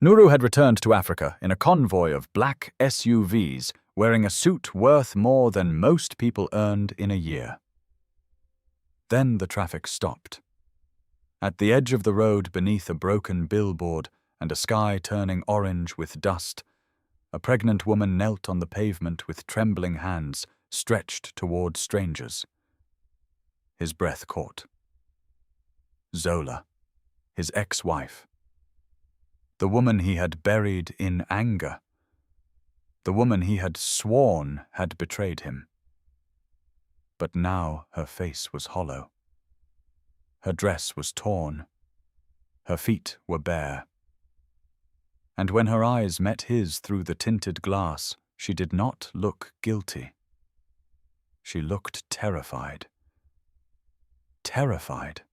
Nuru had returned to Africa in a convoy of black SUVs, wearing a suit worth more than most people earned in a year. Then the traffic stopped. At the edge of the road, beneath a broken billboard and a sky turning orange with dust, a pregnant woman knelt on the pavement with trembling hands stretched toward strangers. His breath caught. Zola, his ex-wife. The woman he had buried in anger. The woman he had sworn had betrayed him. But now her face was hollow. Her dress was torn. Her feet were bare. And when her eyes met his through the tinted glass, she did not look guilty. She looked terrified. Terrified.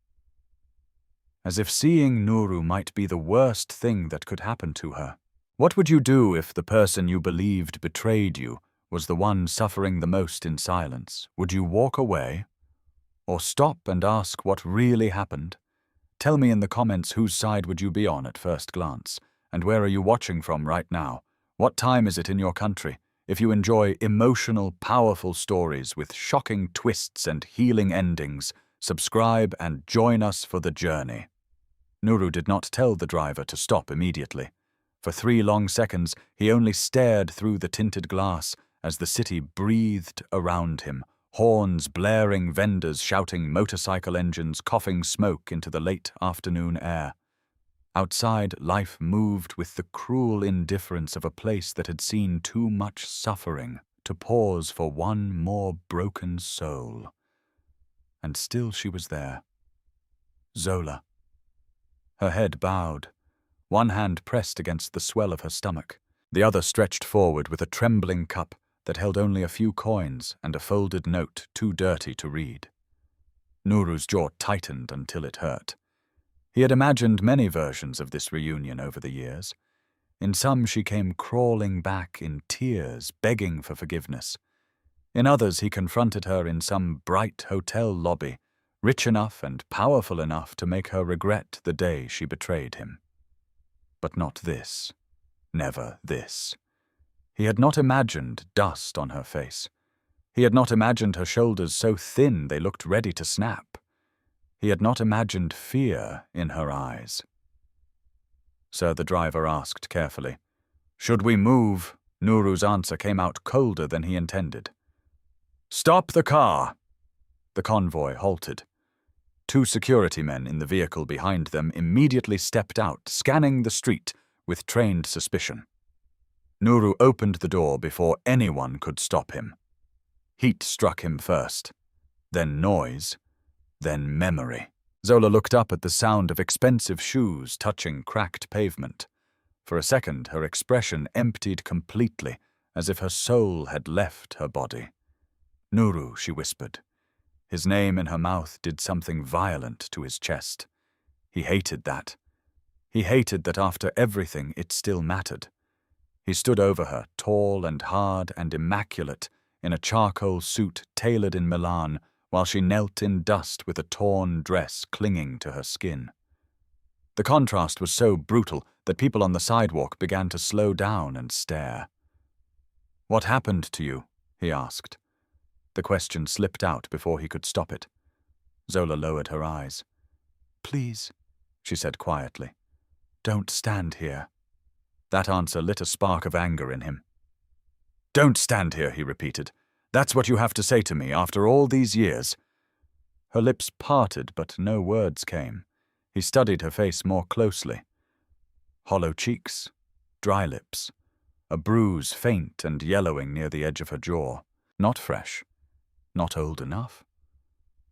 As if seeing Nuru might be the worst thing that could happen to her. What would you do if the person you believed betrayed you was the one suffering the most in silence? Would you walk away? Or stop and ask what really happened? Tell me in the comments whose side would you be on at first glance, and where are you watching from right now? What time is it in your country? If you enjoy emotional, powerful stories with shocking twists and healing endings, subscribe and join us for the journey. Nuru did not tell the driver to stop immediately. For 3 long seconds, he only stared through the tinted glass as the city breathed around him, horns blaring, vendors shouting, motorcycle engines coughing smoke into the late afternoon air. Outside, life moved with the cruel indifference of a place that had seen too much suffering to pause for one more broken soul. And still she was there. Zola. Her head bowed, one hand pressed against the swell of her stomach, the other stretched forward with a trembling cup that held only a few coins and a folded note too dirty to read. Nuru's jaw tightened until it hurt. He had imagined many versions of this reunion over the years. In some she came crawling back in tears, begging for forgiveness. In others he confronted her in some bright hotel lobby, rich enough and powerful enough to make her regret the day she betrayed him. But not this. Never this. He had not imagined dust on her face. He had not imagined her shoulders so thin they looked ready to snap. He had not imagined fear in her eyes. Sir, the driver asked carefully. Should we move? Nuru's answer came out colder than he intended. Stop the car! The convoy halted. 2 security men in the vehicle behind them immediately stepped out, scanning the street with trained suspicion. Nuru opened the door before anyone could stop him. Heat struck him first, then noise, then memory. Zola looked up at the sound of expensive shoes touching cracked pavement. For a second, her expression emptied completely, as if her soul had left her body. Nuru, she whispered. His name in her mouth did something violent to his chest. He hated that. He hated that after everything it still mattered. He stood over her, tall and hard and immaculate, in a charcoal suit tailored in Milan, while she knelt in dust with a torn dress clinging to her skin. The contrast was so brutal that people on the sidewalk began to slow down and stare. What happened to you? He asked. The question slipped out before he could stop it. Zola lowered her eyes. Please, she said quietly. Don't stand here. That answer lit a spark of anger in him. Don't stand here, he repeated. That's what you have to say to me after all these years. Her lips parted, but no words came. He studied her face more closely. Hollow cheeks, dry lips, a bruise faint and yellowing near the edge of her jaw. Not fresh. Not old enough.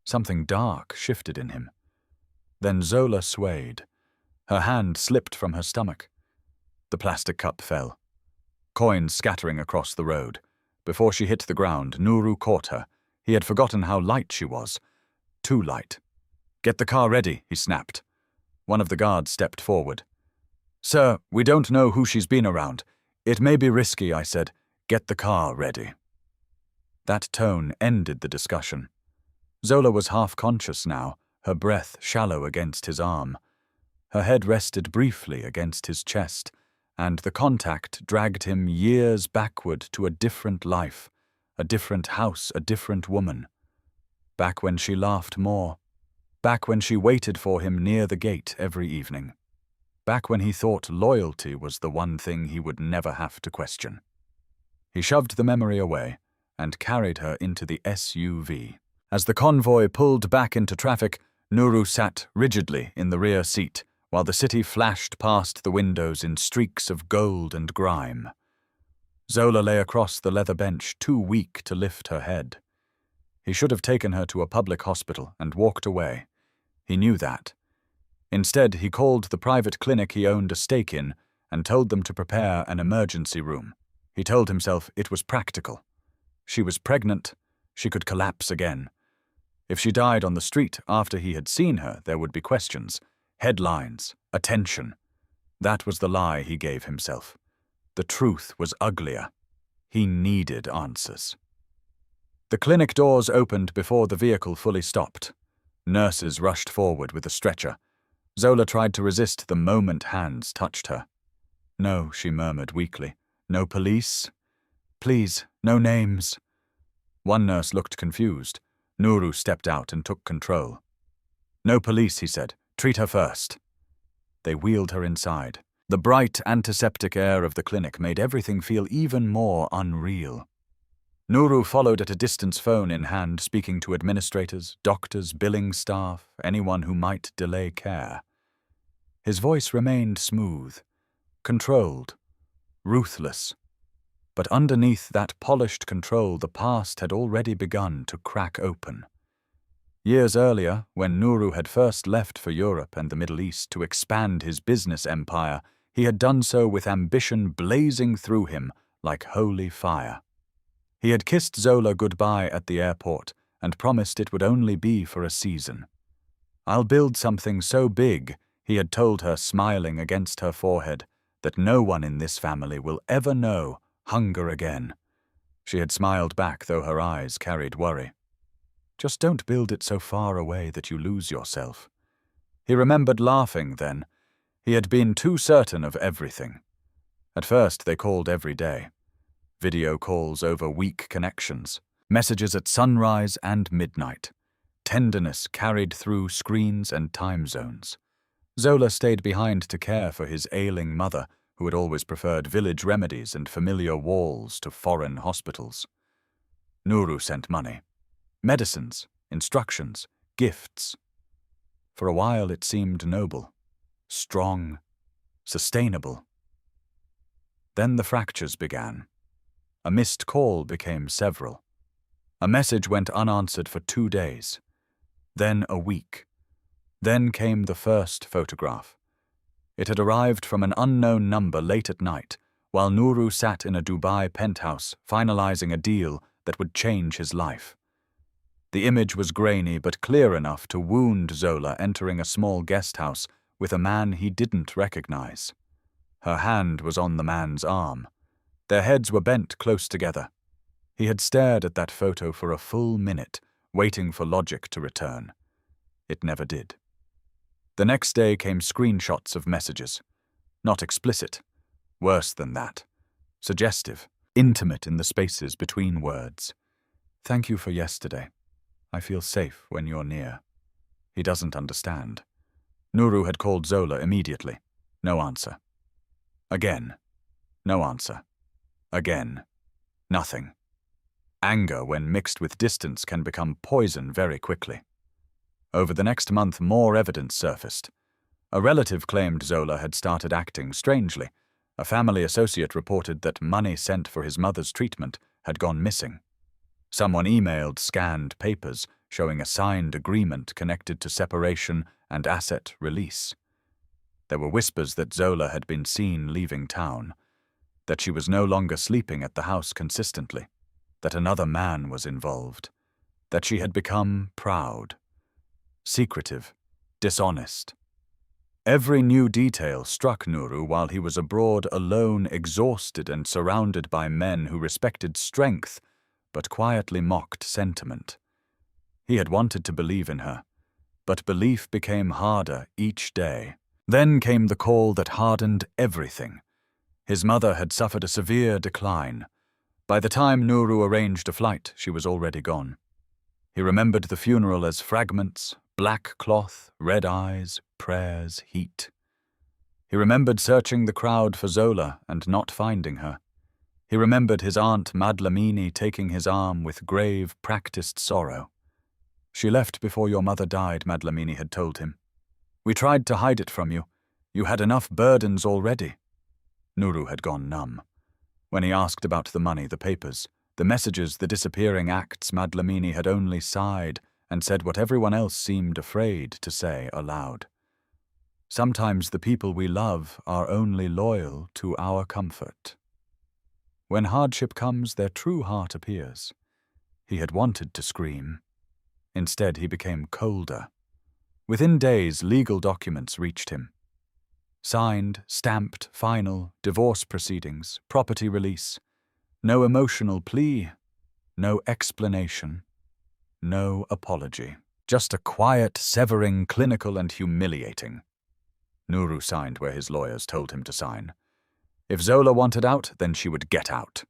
Something dark shifted in him. Then Zola swayed. Her hand slipped from her stomach. The plastic cup fell. Coins scattering across the road. Before she hit the ground, Nuru caught her. He had forgotten how light she was. Too light. Get the car ready, he snapped. One of the guards stepped forward. Sir, we don't know who she's been around. It may be risky, I said. Get the car ready. That tone ended the discussion. Zola was half-conscious now, her breath shallow against his arm. Her head rested briefly against his chest, and the contact dragged him years backward to a different life, a different house, a different woman. Back when she laughed more. Back when she waited for him near the gate every evening. Back when he thought loyalty was the one thing he would never have to question. He shoved the memory away and carried her into the SUV. As the convoy pulled back into traffic, Nuru sat rigidly in the rear seat, while the city flashed past the windows in streaks of gold and grime. Zola lay across the leather bench, too weak to lift her head. He should have taken her to a public hospital and walked away. He knew that. Instead, he called the private clinic he owned a stake in and told them to prepare an emergency room. He told himself it was practical. She was pregnant. She could collapse again. If she died on the street after he had seen her, there would be questions, headlines, attention. That was the lie he gave himself. The truth was uglier. He needed answers. The clinic doors opened before the vehicle fully stopped. Nurses rushed forward with a stretcher. Zola tried to resist the moment hands touched her. "No," she murmured weakly. "No police? Please, no names." One nurse looked confused. Nuru stepped out and took control. "No police," he said. "Treat her first." They wheeled her inside. The bright antiseptic air of the clinic made everything feel even more unreal. Nuru followed at a distance, phone in hand, speaking to administrators, doctors, billing staff, anyone who might delay care. His voice remained smooth, controlled, ruthless. But underneath that polished control, the past had already begun to crack open. Years earlier, when Nuru had first left for Europe and the Middle East to expand his business empire, he had done so with ambition blazing through him like holy fire. He had kissed Zola goodbye at the airport and promised it would only be for a season. "I'll build something so big," he had told her, smiling against her forehead, "that no one in this family will ever know hunger again." She had smiled back, though her eyes carried worry. "Just don't build it so far away that you lose yourself." He remembered laughing then. He had been too certain of everything. At first they called every day. Video calls over weak connections. Messages at sunrise and midnight. Tenderness carried through screens and time zones. Zola stayed behind to care for his ailing mother, who had always preferred village remedies and familiar walls to foreign hospitals. Nuru sent money. Medicines, instructions, gifts. For a while it seemed noble, strong, sustainable. Then the fractures began. A missed call became several. A message went unanswered for 2 days. Then a week. Then came the first photograph. It had arrived from an unknown number late at night, while Nuru sat in a Dubai penthouse finalizing a deal that would change his life. The image was grainy but clear enough to wound Zola entering a small guest house with a man he didn't recognize. Her hand was on the man's arm. Their heads were bent close together. He had stared at that photo for a full minute, waiting for logic to return. It never did. The next day came screenshots of messages. Not explicit. Worse than that. Suggestive. Intimate in the spaces between words. "Thank you for yesterday. I feel safe when you're near." He doesn't understand. Nuru had called Zola immediately. No answer. Again. No answer. Again. Nothing. Anger, when mixed with distance, can become poison very quickly. Over the next month, more evidence surfaced. A relative claimed Zola had started acting strangely. A family associate reported that money sent for his mother's treatment had gone missing. Someone emailed scanned papers showing a signed agreement connected to separation and asset release. There were whispers that Zola had been seen leaving town, that she was no longer sleeping at the house consistently, that another man was involved, that she had become proud, secretive, dishonest. Every new detail struck Nuru while he was abroad, alone, exhausted, and surrounded by men who respected strength but quietly mocked sentiment. He had wanted to believe in her, but belief became harder each day. Then came the call that hardened everything. His mother had suffered a severe decline. By the time Nuru arranged a flight, she was already gone. He remembered the funeral as fragments, black cloth, red eyes, prayers, heat. He remembered searching the crowd for Zola and not finding her. He remembered his aunt Madlamini taking his arm with grave, practiced sorrow. "She left before your mother died," Madlamini had told him. "We tried to hide it from you. You had enough burdens already." Nuru had gone numb. When he asked about the money, the papers, the messages, the disappearing acts, Madlamini had only sighed and said what everyone else seemed afraid to say aloud. "Sometimes the people we love are only loyal to our comfort. When hardship comes, their true heart appears." He had wanted to scream. Instead, he became colder. Within days, legal documents reached him. Signed, stamped, final, divorce proceedings, property release. No emotional plea, no explanation, no apology. Just a quiet severing, clinical and humiliating. Nuru signed where his lawyers told him to sign. If Zola wanted out, then she would get out.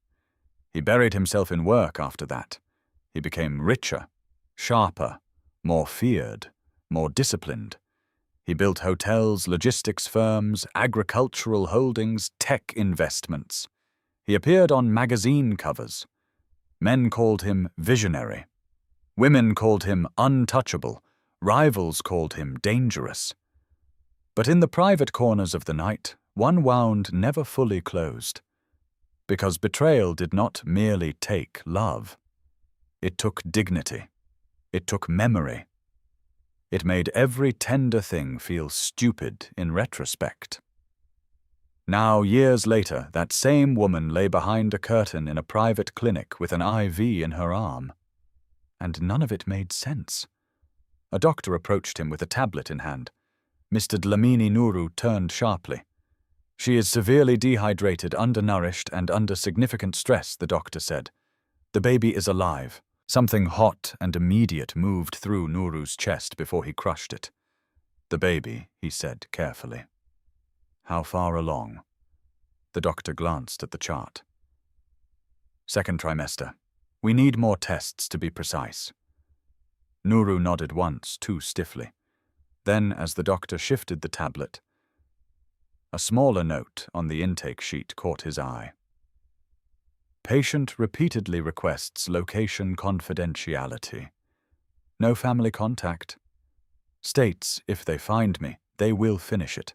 He buried himself in work after that. He became richer, sharper, more feared, more disciplined. He built hotels, logistics firms, agricultural holdings, tech investments. He appeared on magazine covers. Men called him visionary. Women called him untouchable. Rivals called him dangerous. But in the private corners of the night, one wound never fully closed. Because betrayal did not merely take love. It took dignity. It took memory. It made every tender thing feel stupid in retrospect. Now, years later, that same woman lay behind a curtain in a private clinic with an IV in her arm. And none of it made sense. A doctor approached him with a tablet in hand. Mr. Dlamini Nuru turned sharply. "She is severely dehydrated, undernourished, and under significant stress," the doctor said. "The baby is alive." Something hot and immediate moved through Nuru's chest before he crushed it. "The baby," he said carefully. "How far along?" The doctor glanced at the chart. "Second trimester. We need more tests to be precise." Nuru nodded once, too stiffly. Then, as the doctor shifted the tablet, a smaller note on the intake sheet caught his eye. "Patient repeatedly requests location confidentiality. No family contact. States, if they find me, they will finish it."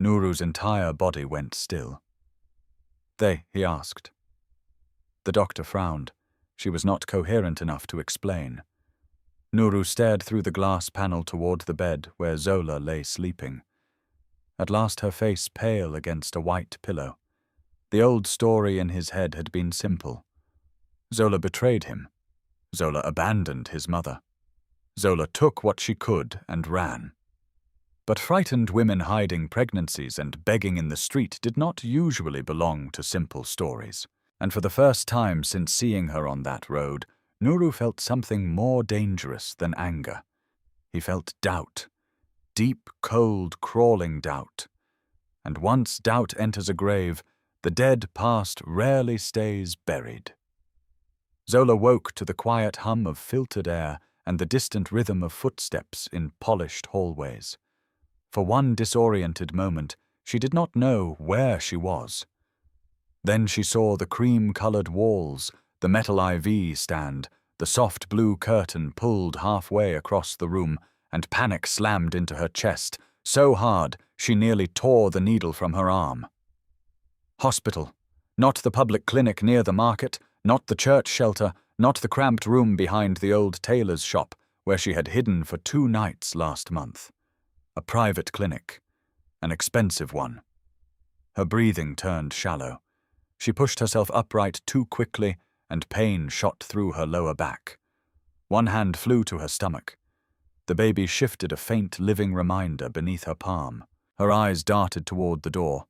Nuru's entire body went still. "They?" he asked. The doctor frowned. She was not coherent enough to explain. Nuru stared through the glass panel toward the bed where Zola lay sleeping. At last her face pale against a white pillow. The old story in his head had been simple. Zola betrayed him. Zola abandoned his mother. Zola took what she could and ran. But frightened women hiding pregnancies and begging in the street did not usually belong to simple stories. And for the first time since seeing her on that road, Nuru felt something more dangerous than anger. He felt doubt. Deep, cold, crawling doubt. And once doubt enters a grave, the dead past rarely stays buried. Zola woke to the quiet hum of filtered air and the distant rhythm of footsteps in polished hallways. For one disoriented moment, she did not know where she was. Then she saw the cream-colored walls, the metal IV stand, the soft blue curtain pulled halfway across the room, and panic slammed into her chest, so hard she nearly tore the needle from her arm. Hospital. Not the public clinic near the market, not the church shelter, not the cramped room behind the old tailor's shop where she had hidden for 2 nights last month. A private clinic. An expensive one. Her breathing turned shallow. She pushed herself upright too quickly, and pain shot through her lower back. One hand flew to her stomach. The baby shifted a faint living reminder beneath her palm. Her eyes darted toward the door,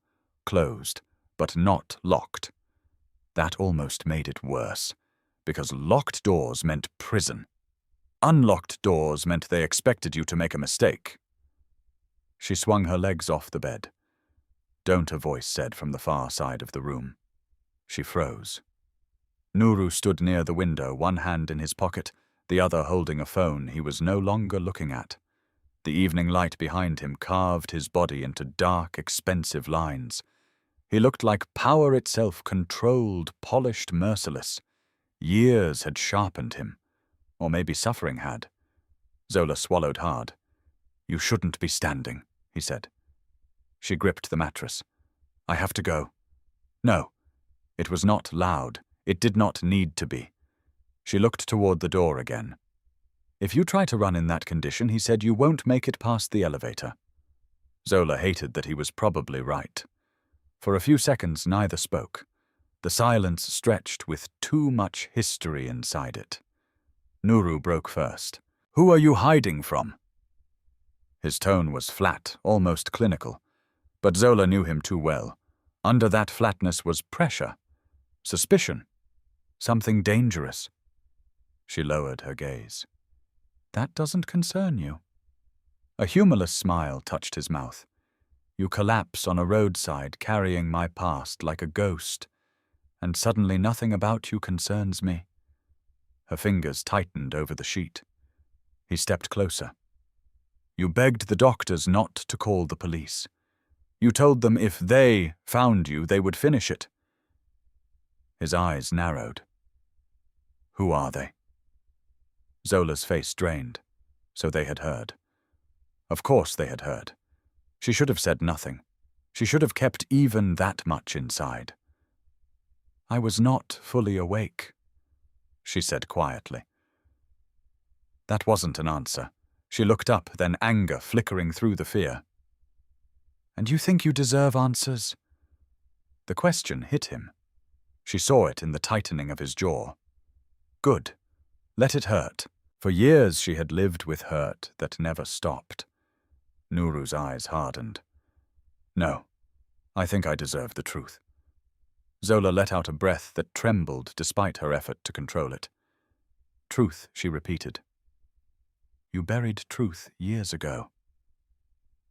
closed, but not locked. That almost made it worse, because locked doors meant prison. Unlocked doors meant they expected you to make a mistake. She swung her legs off the bed. "Don't," a voice said from the far side of the room. She froze. Nuru stood near the window, one hand in his pocket, the other holding a phone he was no longer looking at. The evening light behind him carved his body into dark, expensive lines. He looked like power itself, controlled, polished, merciless. Years had sharpened him. Or maybe suffering had. Zola swallowed hard. "You shouldn't be standing," he said. She gripped the mattress. "I have to go." No. It was not loud. It did not need to be. She looked toward the door again. "If you try to run in that condition," he said, "you won't make it past the elevator." Zola hated that he was probably right. For a few seconds, neither spoke. The silence stretched with too much history inside it. Nuru broke first. "Who are you hiding from?" His tone was flat, almost clinical. But Zola knew him too well. Under that flatness was pressure, suspicion, something dangerous. She lowered her gaze. "That doesn't concern you." A humorless smile touched his mouth. "You collapse on a roadside carrying my past like a ghost, and suddenly nothing about you concerns me." Her fingers tightened over the sheet. He stepped closer. "You begged the doctors not to call the police. You told them if they found you, they would finish it." His eyes narrowed. "Who are they?" Zola's face drained. So they had heard. Of course they had heard. She should have said nothing. She should have kept even that much inside. "I was not fully awake," she said quietly. That wasn't an answer. She looked up, then anger flickering through the fear. "And you think you deserve answers?" The question hit him. She saw it in the tightening of his jaw. Good. Let it hurt. For years she had lived with hurt that never stopped. Nuru's eyes hardened. "No, I think I deserve the truth." Zola let out a breath that trembled despite her effort to control it. "Truth," she repeated. "You buried truth years ago."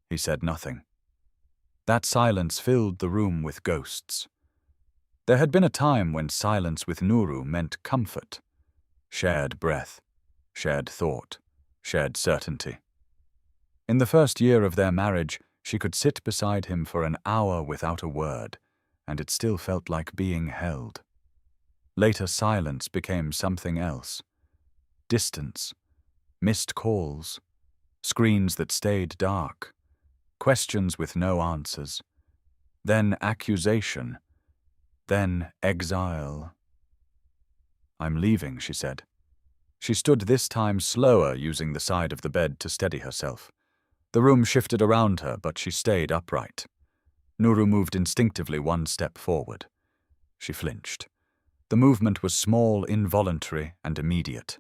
He said nothing. That silence filled the room with ghosts. There had been a time when silence with Nuru meant comfort, shared breath, shared thought, shared certainty. In the first year of their marriage, she could sit beside him for an hour without a word, and it still felt like being held. Later, silence became something else. Distance, missed calls, screens that stayed dark, questions with no answers, then accusation, then exile. "I'm leaving," she said. She stood this time slower, using the side of the bed to steady herself. The room shifted around her, but she stayed upright. Nuru moved instinctively one step forward. She flinched. The movement was small, involuntary, and immediate.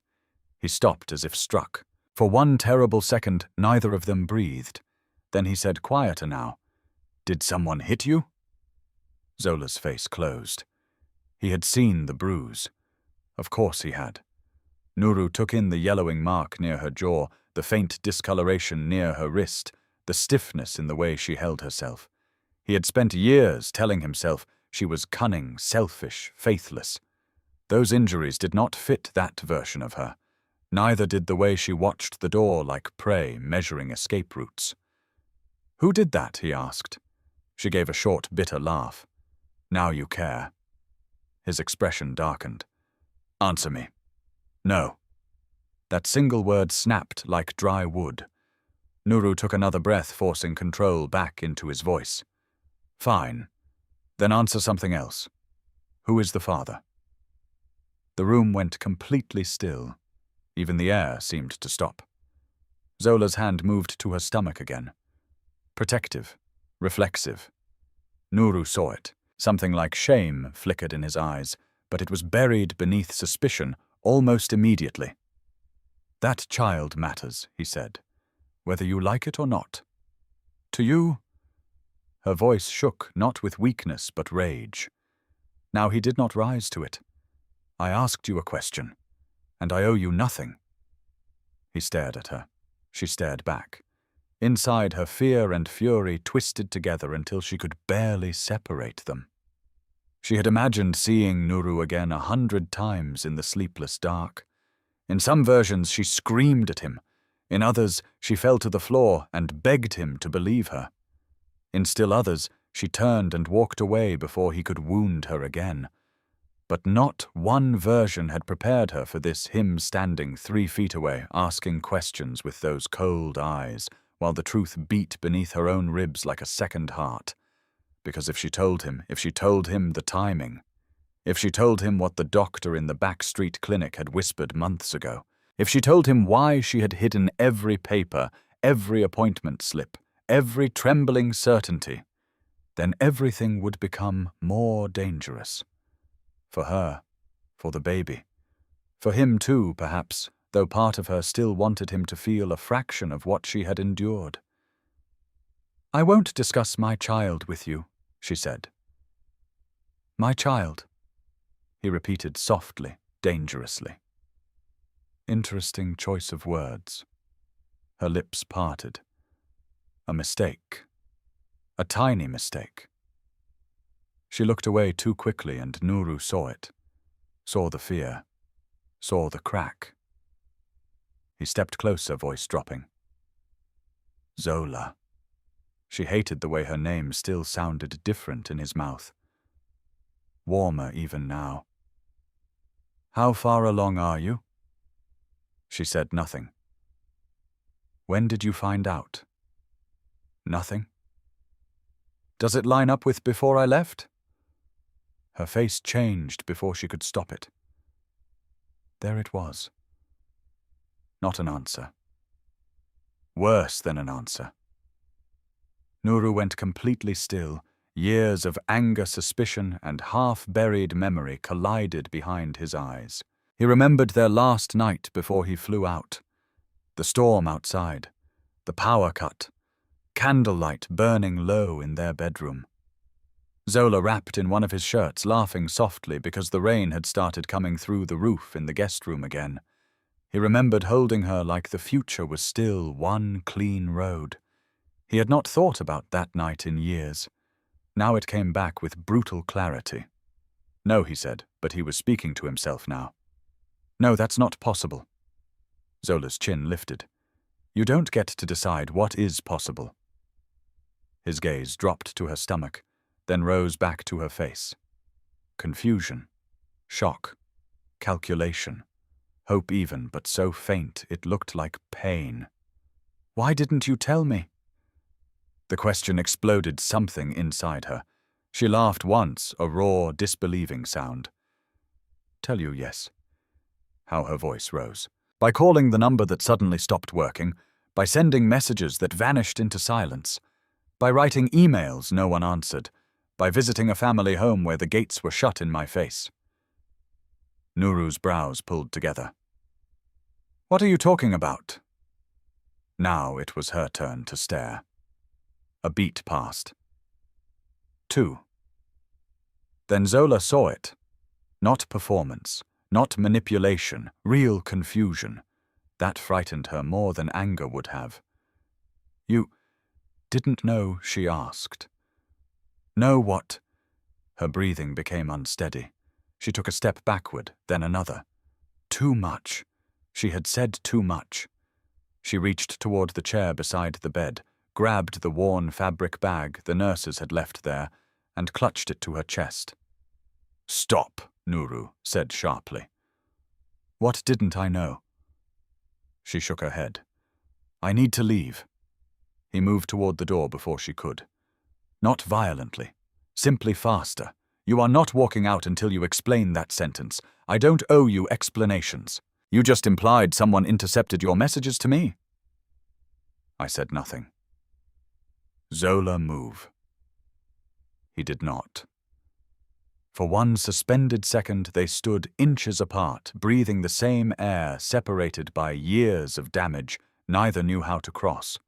He stopped as if struck. For one terrible second, neither of them breathed. Then he said, quieter now, "Did someone hit you?" Zola's face closed. He had seen the bruise. Of course he had. Nuru took in the yellowing mark near her jaw, the faint discoloration near her wrist, the stiffness in the way she held herself. He had spent years telling himself she was cunning, selfish, faithless. Those injuries did not fit that version of her. Neither did the way she watched the door like prey, measuring escape routes. "Who did that?" he asked. She gave a short, bitter laugh. "Now you care." His expression darkened. "Answer me." "No." That single word snapped like dry wood. Nuru took another breath, forcing control back into his voice. "Fine. Then answer something else. Who is the father?" The room went completely still. Even the air seemed to stop. Zola's hand moved to her stomach again. Protective, reflexive. Nuru saw it. Something like shame flickered in his eyes, but it was buried beneath suspicion almost immediately. "That child matters," he said, "whether you like it or not. To you?" Her voice shook, not with weakness but rage. Now he did not rise to it. "I asked you a question, and I owe you nothing." He stared at her. She stared back. Inside, her fear and fury twisted together until she could barely separate them. She had imagined seeing Nuru again 100 times in the sleepless dark. In some versions, she screamed at him. In others, she fell to the floor and begged him to believe her. In still others, she turned and walked away before he could wound her again. But not one version had prepared her for this, him standing 3 feet away, asking questions with those cold eyes, while the truth beat beneath her own ribs like a second heart. Because if she told him the timing, if she told him what the doctor in the backstreet clinic had whispered months ago, if she told him why she had hidden every paper, every appointment slip, every trembling certainty, then everything would become more dangerous. For her, for the baby, for him too, perhaps, though part of her still wanted him to feel a fraction of what she had endured. "I won't discuss my child with you," she said. "My child," he repeated softly, dangerously. Interesting choice of words. Her lips parted. A mistake. A tiny mistake. She looked away too quickly, and Nuru saw it. Saw the fear. Saw the crack. He stepped closer, voice dropping. Zola. She hated the way her name still sounded different in his mouth. Warmer even now. "How far along are you?" She said nothing. "When did you find out?" "Nothing." "Does it line up with before I left?" Her face changed before she could stop it. There it was. Not an answer. Worse than an answer. Nuru went completely still. Years of anger, suspicion, and half-buried memory collided behind his eyes. He remembered their last night before he flew out. The storm outside. The power cut. Candlelight burning low in their bedroom. Zola wrapped in one of his shirts, laughing softly because the rain had started coming through the roof in the guest room again. He remembered holding her like the future was still one clean road. He had not thought about that night in years. Now it came back with brutal clarity. "No," he said, but he was speaking to himself now. "No, that's not possible." Zola's chin lifted. "You don't get to decide what is possible." His gaze dropped to her stomach, then rose back to her face. Confusion, shock, calculation, hope even, but so faint it looked like pain. "Why didn't you tell me?" The question exploded something inside her. She laughed once, a raw, disbelieving sound. "Tell you, yes." How her voice rose. By calling the number that suddenly stopped working, by sending messages that vanished into silence, by writing emails no one answered, by visiting a family home where the gates were shut in my face. Nuru's brows pulled together. "What are you talking about?" Now it was her turn to stare. A beat passed. 2. Then Zola saw it. Not performance, not manipulation, real confusion. That frightened her more than anger would have. "You didn't know?" she asked. "Know what?" Her breathing became unsteady. She took a step backward, then another. Too much. She had said too much. She reached toward the chair beside the bed, grabbed the worn fabric bag the nurses had left there, and clutched it to her chest. "Stop," Nuru said sharply. "What didn't I know?" She shook her head. "I need to leave." He moved toward the door before she could. Not violently, simply faster. "You are not walking out until you explain that sentence. I don't owe you explanations. You just implied someone intercepted your messages to me." I said nothing. "Zola, move." He did not. For one suspended second they stood inches apart, breathing the same air, separated by years of damage neither knew how to cross.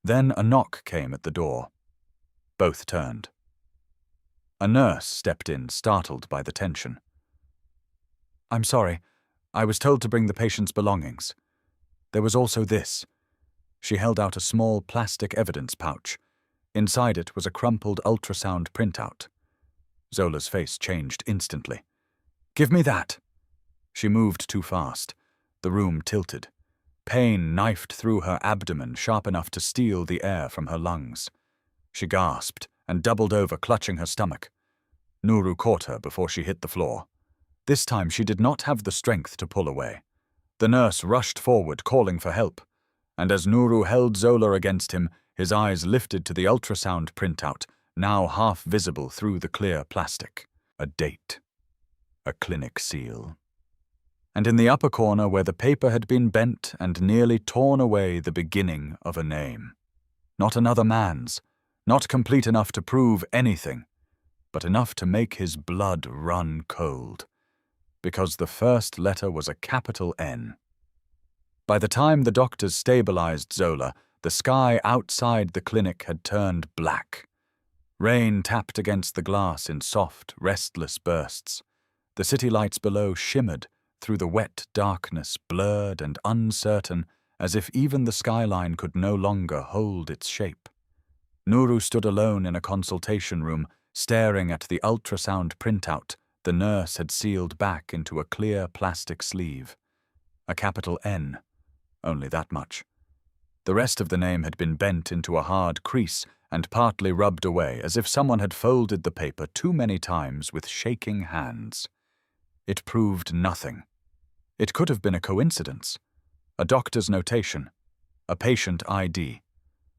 Then a knock came at the door. Both turned. A nurse stepped in, startled by the tension. "I'm sorry. I was told to bring the patient's belongings. There was also this." She held out a small plastic evidence pouch. Inside it was a crumpled ultrasound printout. Zola's face changed instantly. "Give me that!" She moved too fast. The room tilted. Pain knifed through her abdomen, sharp enough to steal the air from her lungs. She gasped and doubled over, clutching her stomach. Nuru caught her before she hit the floor. This time she did not have the strength to pull away. The nurse rushed forward, calling for help, and as Nuru held Zola against him, his eyes lifted to the ultrasound printout, now half visible through the clear plastic. A date. A clinic seal. And in the upper corner, where the paper had been bent and nearly torn away, the beginning of a name. Not another man's, not complete enough to prove anything, but enough to make his blood run cold. Because the first letter was a capital N. By the time the doctors stabilized Zola, the sky outside the clinic had turned black. Rain tapped against the glass in soft, restless bursts. The city lights below shimmered through the wet darkness, blurred and uncertain, as if even the skyline could no longer hold its shape. Nuru stood alone in a consultation room, staring at the ultrasound printout the nurse had sealed back into a clear plastic sleeve. A capital N, only that much. The rest of the name had been bent into a hard crease and partly rubbed away, as if someone had folded the paper too many times with shaking hands. It proved nothing. It could have been a coincidence, a doctor's notation, a patient ID,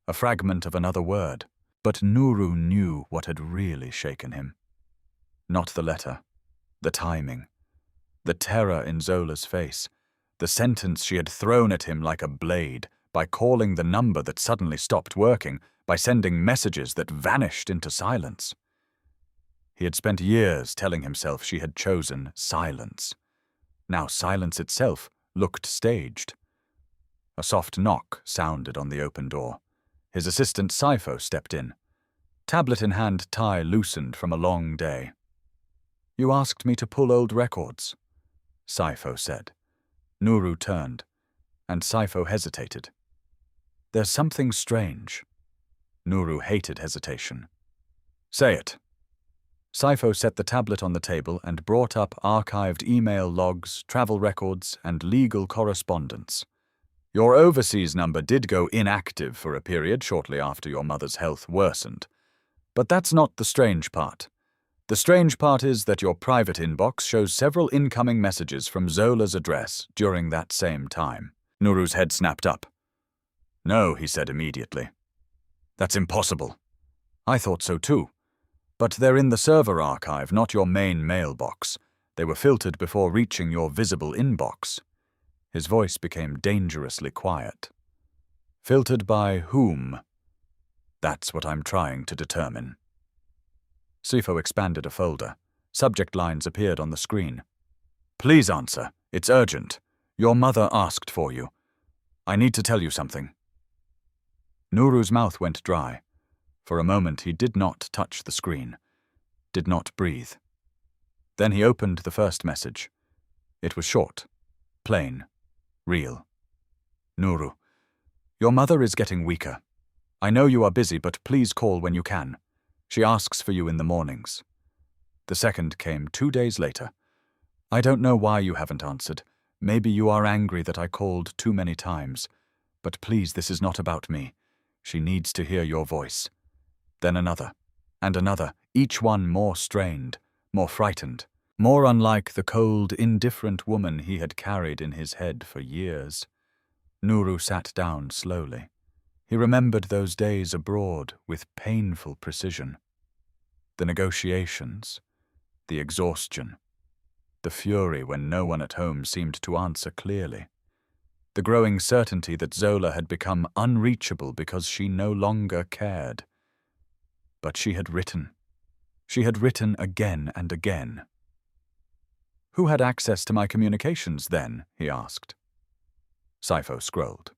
a fragment of another word. But Nuru knew what had really shaken him. Not the letter, the timing, the terror in Zola's face, the sentence she had thrown at him like a blade, by calling the number that suddenly stopped working, by sending messages that vanished into silence. He had spent years telling himself she had chosen silence. Now silence itself looked staged. A soft knock sounded on the open door. His assistant Sifo stepped in. Tablet in hand, tie loosened from a long day. "You asked me to pull old records," Sifo said. Nuru turned, and Sifo hesitated. "There's something strange." Nuru hated hesitation. "Say it." Sifo set the tablet on the table and brought up archived email logs, travel records, and legal correspondence. "Your overseas number did go inactive for a period shortly after your mother's health worsened. But that's not the strange part. The strange part is that your private inbox shows several incoming messages from Zola's address during that same time." Nuru's head snapped up. "No," he said immediately. "That's impossible." "I thought so too. But they're in the server archive, not your main mailbox. They were filtered before reaching your visible inbox." His voice became dangerously quiet. "Filtered by whom?" "That's what I'm trying to determine." Sifo expanded a folder. Subject lines appeared on the screen. "Please answer. It's urgent. Your mother asked for you. I need to tell you something." Nuru's mouth went dry. For a moment he did not touch the screen, did not breathe. Then he opened the first message. It was short, plain, real. "Nuru, your mother is getting weaker. I know you are busy, but please call when you can. She asks for you in the mornings." The second came 2 days later. "I don't know why you haven't answered. Maybe you are angry that I called too many times. But please, this is not about me. She needs to hear your voice." Then another, and another, each one more strained, more frightened, more unlike the cold, indifferent woman he had carried in his head for years. Nuru sat down slowly. He remembered those days abroad with painful precision. The negotiations, the exhaustion, the fury when no one at home seemed to answer clearly, the growing certainty that Zola had become unreachable because she no longer cared. But she had written. She had written again and again. "Who had access to my communications then?" he asked. Sifo scrolled.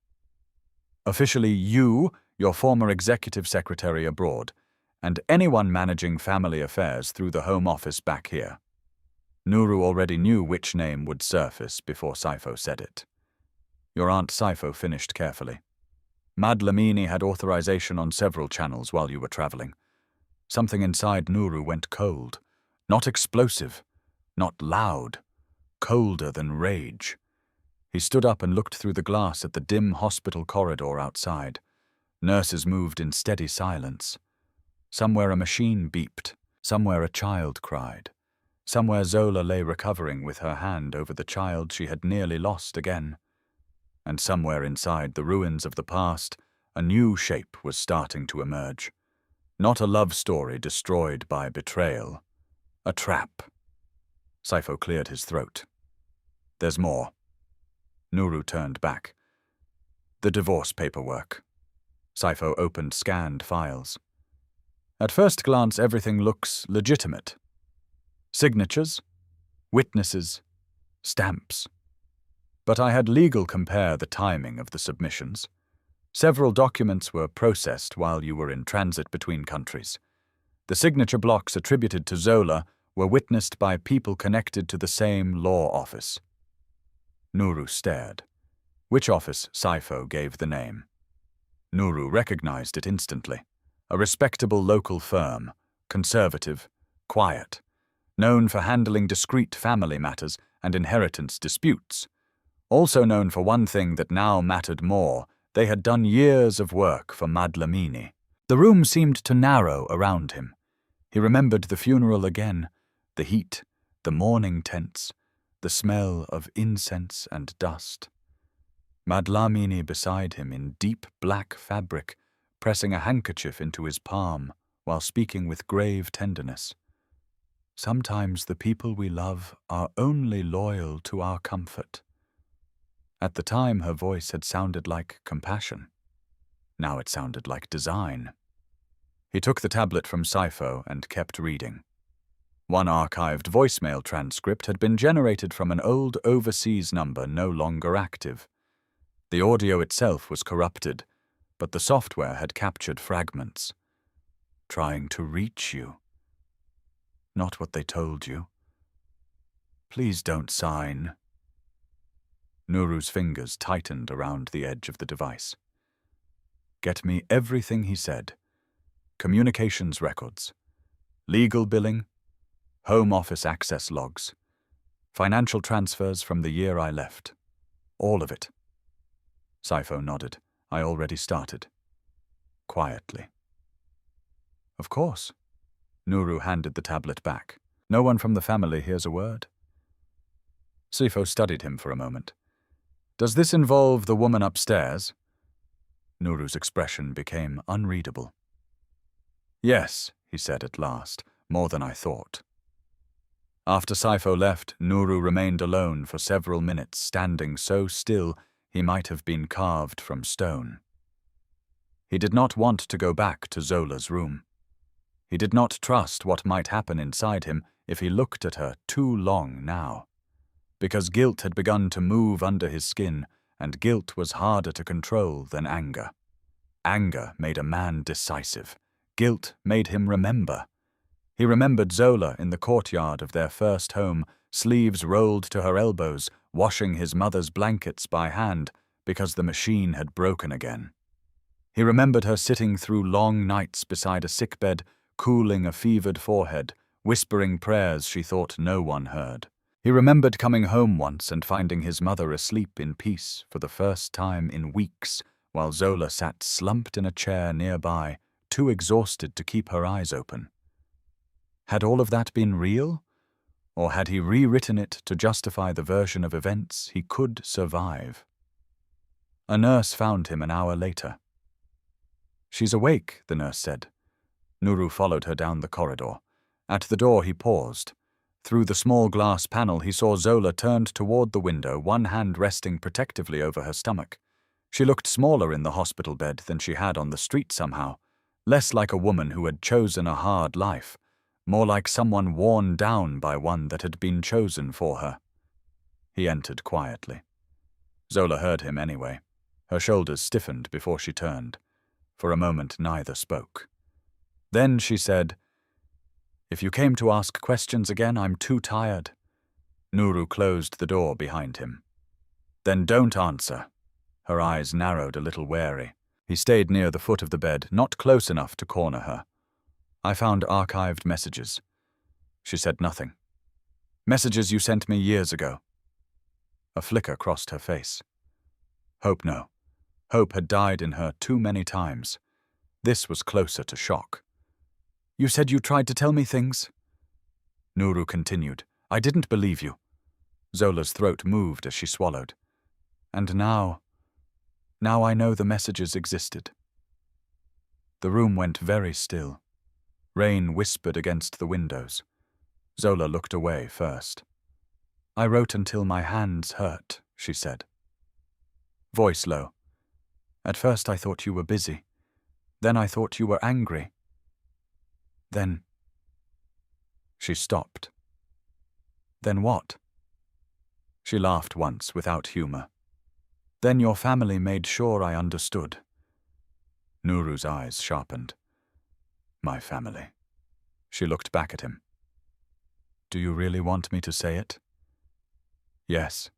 "Officially you, your former executive secretary abroad, and anyone managing family affairs through the Home Office back here." Nuru already knew which name would surface before Sifo said it. Your Aunt Sifo finished carefully. Madlamini had authorization on several channels while you were traveling. Something inside Nuru went cold. Not explosive, not loud, colder than rage. He stood up and looked through the glass at the dim hospital corridor outside. Nurses moved in steady silence. Somewhere a machine beeped. Somewhere a child cried. Somewhere Zola lay recovering with her hand over the child she had nearly lost again. And somewhere inside the ruins of the past, a new shape was starting to emerge. Not a love story destroyed by betrayal. A trap. Saifo cleared his throat. There's more. Nuru turned back. The divorce paperwork. Saifo opened scanned files. At first glance, everything looks legitimate. Signatures, witnesses, stamps. But I had legal compare the timing of the submissions. Several documents were processed while you were in transit between countries. The signature blocks attributed to Zola were witnessed by people connected to the same law office. Nuru stared. Which office? Saifo gave the name. Nuru recognized it instantly. A respectable local firm, conservative, quiet, known for handling discreet family matters and inheritance disputes. Also known for one thing that now mattered more: they had done years of work for Madlamini. The room seemed to narrow around him. He remembered the funeral again, the heat, the mourning tents, the smell of incense and dust. Madlamini beside him in deep black fabric, pressing a handkerchief into his palm while speaking with grave tenderness. Sometimes the people we love are only loyal to our comfort. At the time, her voice had sounded like compassion. Now it sounded like design. He took the tablet from Saifo and kept reading. One archived voicemail transcript had been generated from an old overseas number no longer active. The audio itself was corrupted, but the software had captured fragments. Trying to reach you. Not what they told you. Please don't sign. Nuru's fingers tightened around the edge of the device. Get me everything he said. Communications records. Legal billing. Home office access logs. Financial transfers from the year I left. All of it. Saifo nodded. I already started. Quietly. Of course. Nuru handed the tablet back. No one from the family hears a word. Saifo studied him for a moment. Does this involve the woman upstairs? Nuru's expression became unreadable. Yes, he said at last, more than I thought. After Saifo left, Nuru remained alone for several minutes, standing so still he might have been carved from stone. He did not want to go back to Zola's room. He did not trust what might happen inside him if he looked at her too long now. Because guilt had begun to move under his skin, and guilt was harder to control than anger. Anger made a man decisive. Guilt made him remember. He remembered Zola in the courtyard of their first home, sleeves rolled to her elbows, washing his mother's blankets by hand because the machine had broken again. He remembered her sitting through long nights beside a sickbed, cooling a fevered forehead, whispering prayers she thought no one heard. He remembered coming home once and finding his mother asleep in peace for the first time in weeks, while Zola sat slumped in a chair nearby, too exhausted to keep her eyes open. Had all of that been real? Or had he rewritten it to justify the version of events he could survive? A nurse found him an hour later. She's awake, the nurse said. Nuru followed her down the corridor. At the door he paused. Through the small glass panel he saw Zola turned toward the window, one hand resting protectively over her stomach. She looked smaller in the hospital bed than she had on the street somehow, less like a woman who had chosen a hard life, more like someone worn down by one that had been chosen for her. He entered quietly. Zola heard him anyway. Her shoulders stiffened before she turned. For a moment neither spoke. Then she said, "If you came to ask questions again, I'm too tired." Nuru closed the door behind him. "Then don't answer." Her eyes narrowed a little wary. He stayed near the foot of the bed, not close enough to corner her. I found archived messages. She said nothing. Messages you sent me years ago. A flicker crossed her face. Hope no. Hope had died in her too many times. This was closer to shock. You said you tried to tell me things? Nuru continued. I didn't believe you. Zola's throat moved as she swallowed. And now I know the messages existed. The room went very still. Rain whispered against the windows. Zola looked away first. I wrote until my hands hurt, she said. Voice low. At first I thought you were busy. Then I thought you were angry. Then... She stopped. Then what? She laughed once without humor. Then your family made sure I understood. Nuru's eyes sharpened. My family. She looked back at him. Do you really want me to say it? Yes.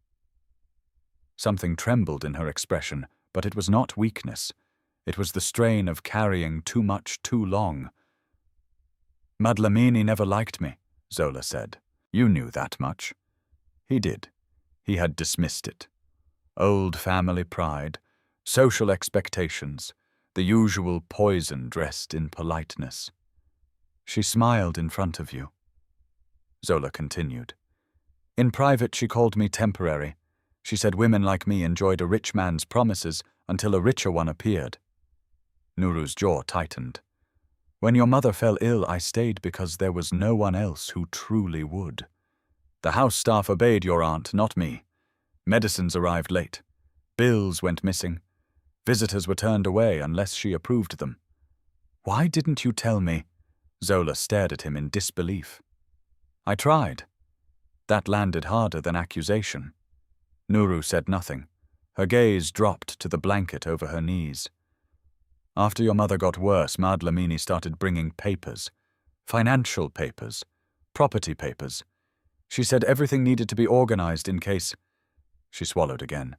Something trembled in her expression, but it was not weakness. It was the strain of carrying too much too long. Madlamini never liked me, Zola said. You knew that much. He did. He had dismissed it. Old family pride, social expectations, the usual poison dressed in politeness. She smiled in front of you. Zola continued. In private she called me temporary. She said women like me enjoyed a rich man's promises until a richer one appeared. Nuru's jaw tightened. When your mother fell ill, I stayed because there was no one else who truly would. The house staff obeyed your aunt, not me. Medicines arrived late. Bills went missing. Visitors were turned away unless she approved them. Why didn't you tell me? Zola stared at him in disbelief. I tried. That landed harder than accusation. Nuru said nothing. Her gaze dropped to the blanket over her knees. After your mother got worse, Madlamini started bringing papers. Financial papers. Property papers. She said everything needed to be organized in case... She swallowed again.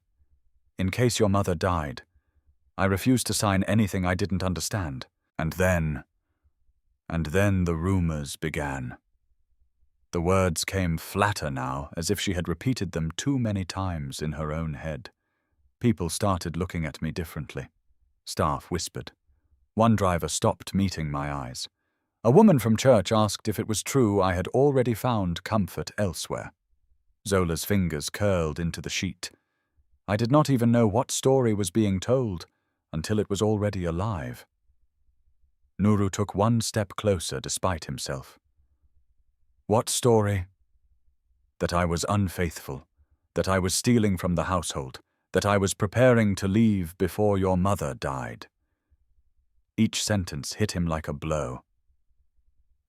In case your mother died. I refused to sign anything I didn't understand. And then the rumors began. The words came flatter now, as if she had repeated them too many times in her own head. People started looking at me differently. Staff whispered. One driver stopped meeting my eyes. A woman from church asked if it was true I had already found comfort elsewhere. Zola's fingers curled into the sheet. I did not even know what story was being told until it was already alive. Nuru took one step closer despite himself. What story? That I was unfaithful, that I was stealing from the household, that I was preparing to leave before your mother died. Each sentence hit him like a blow.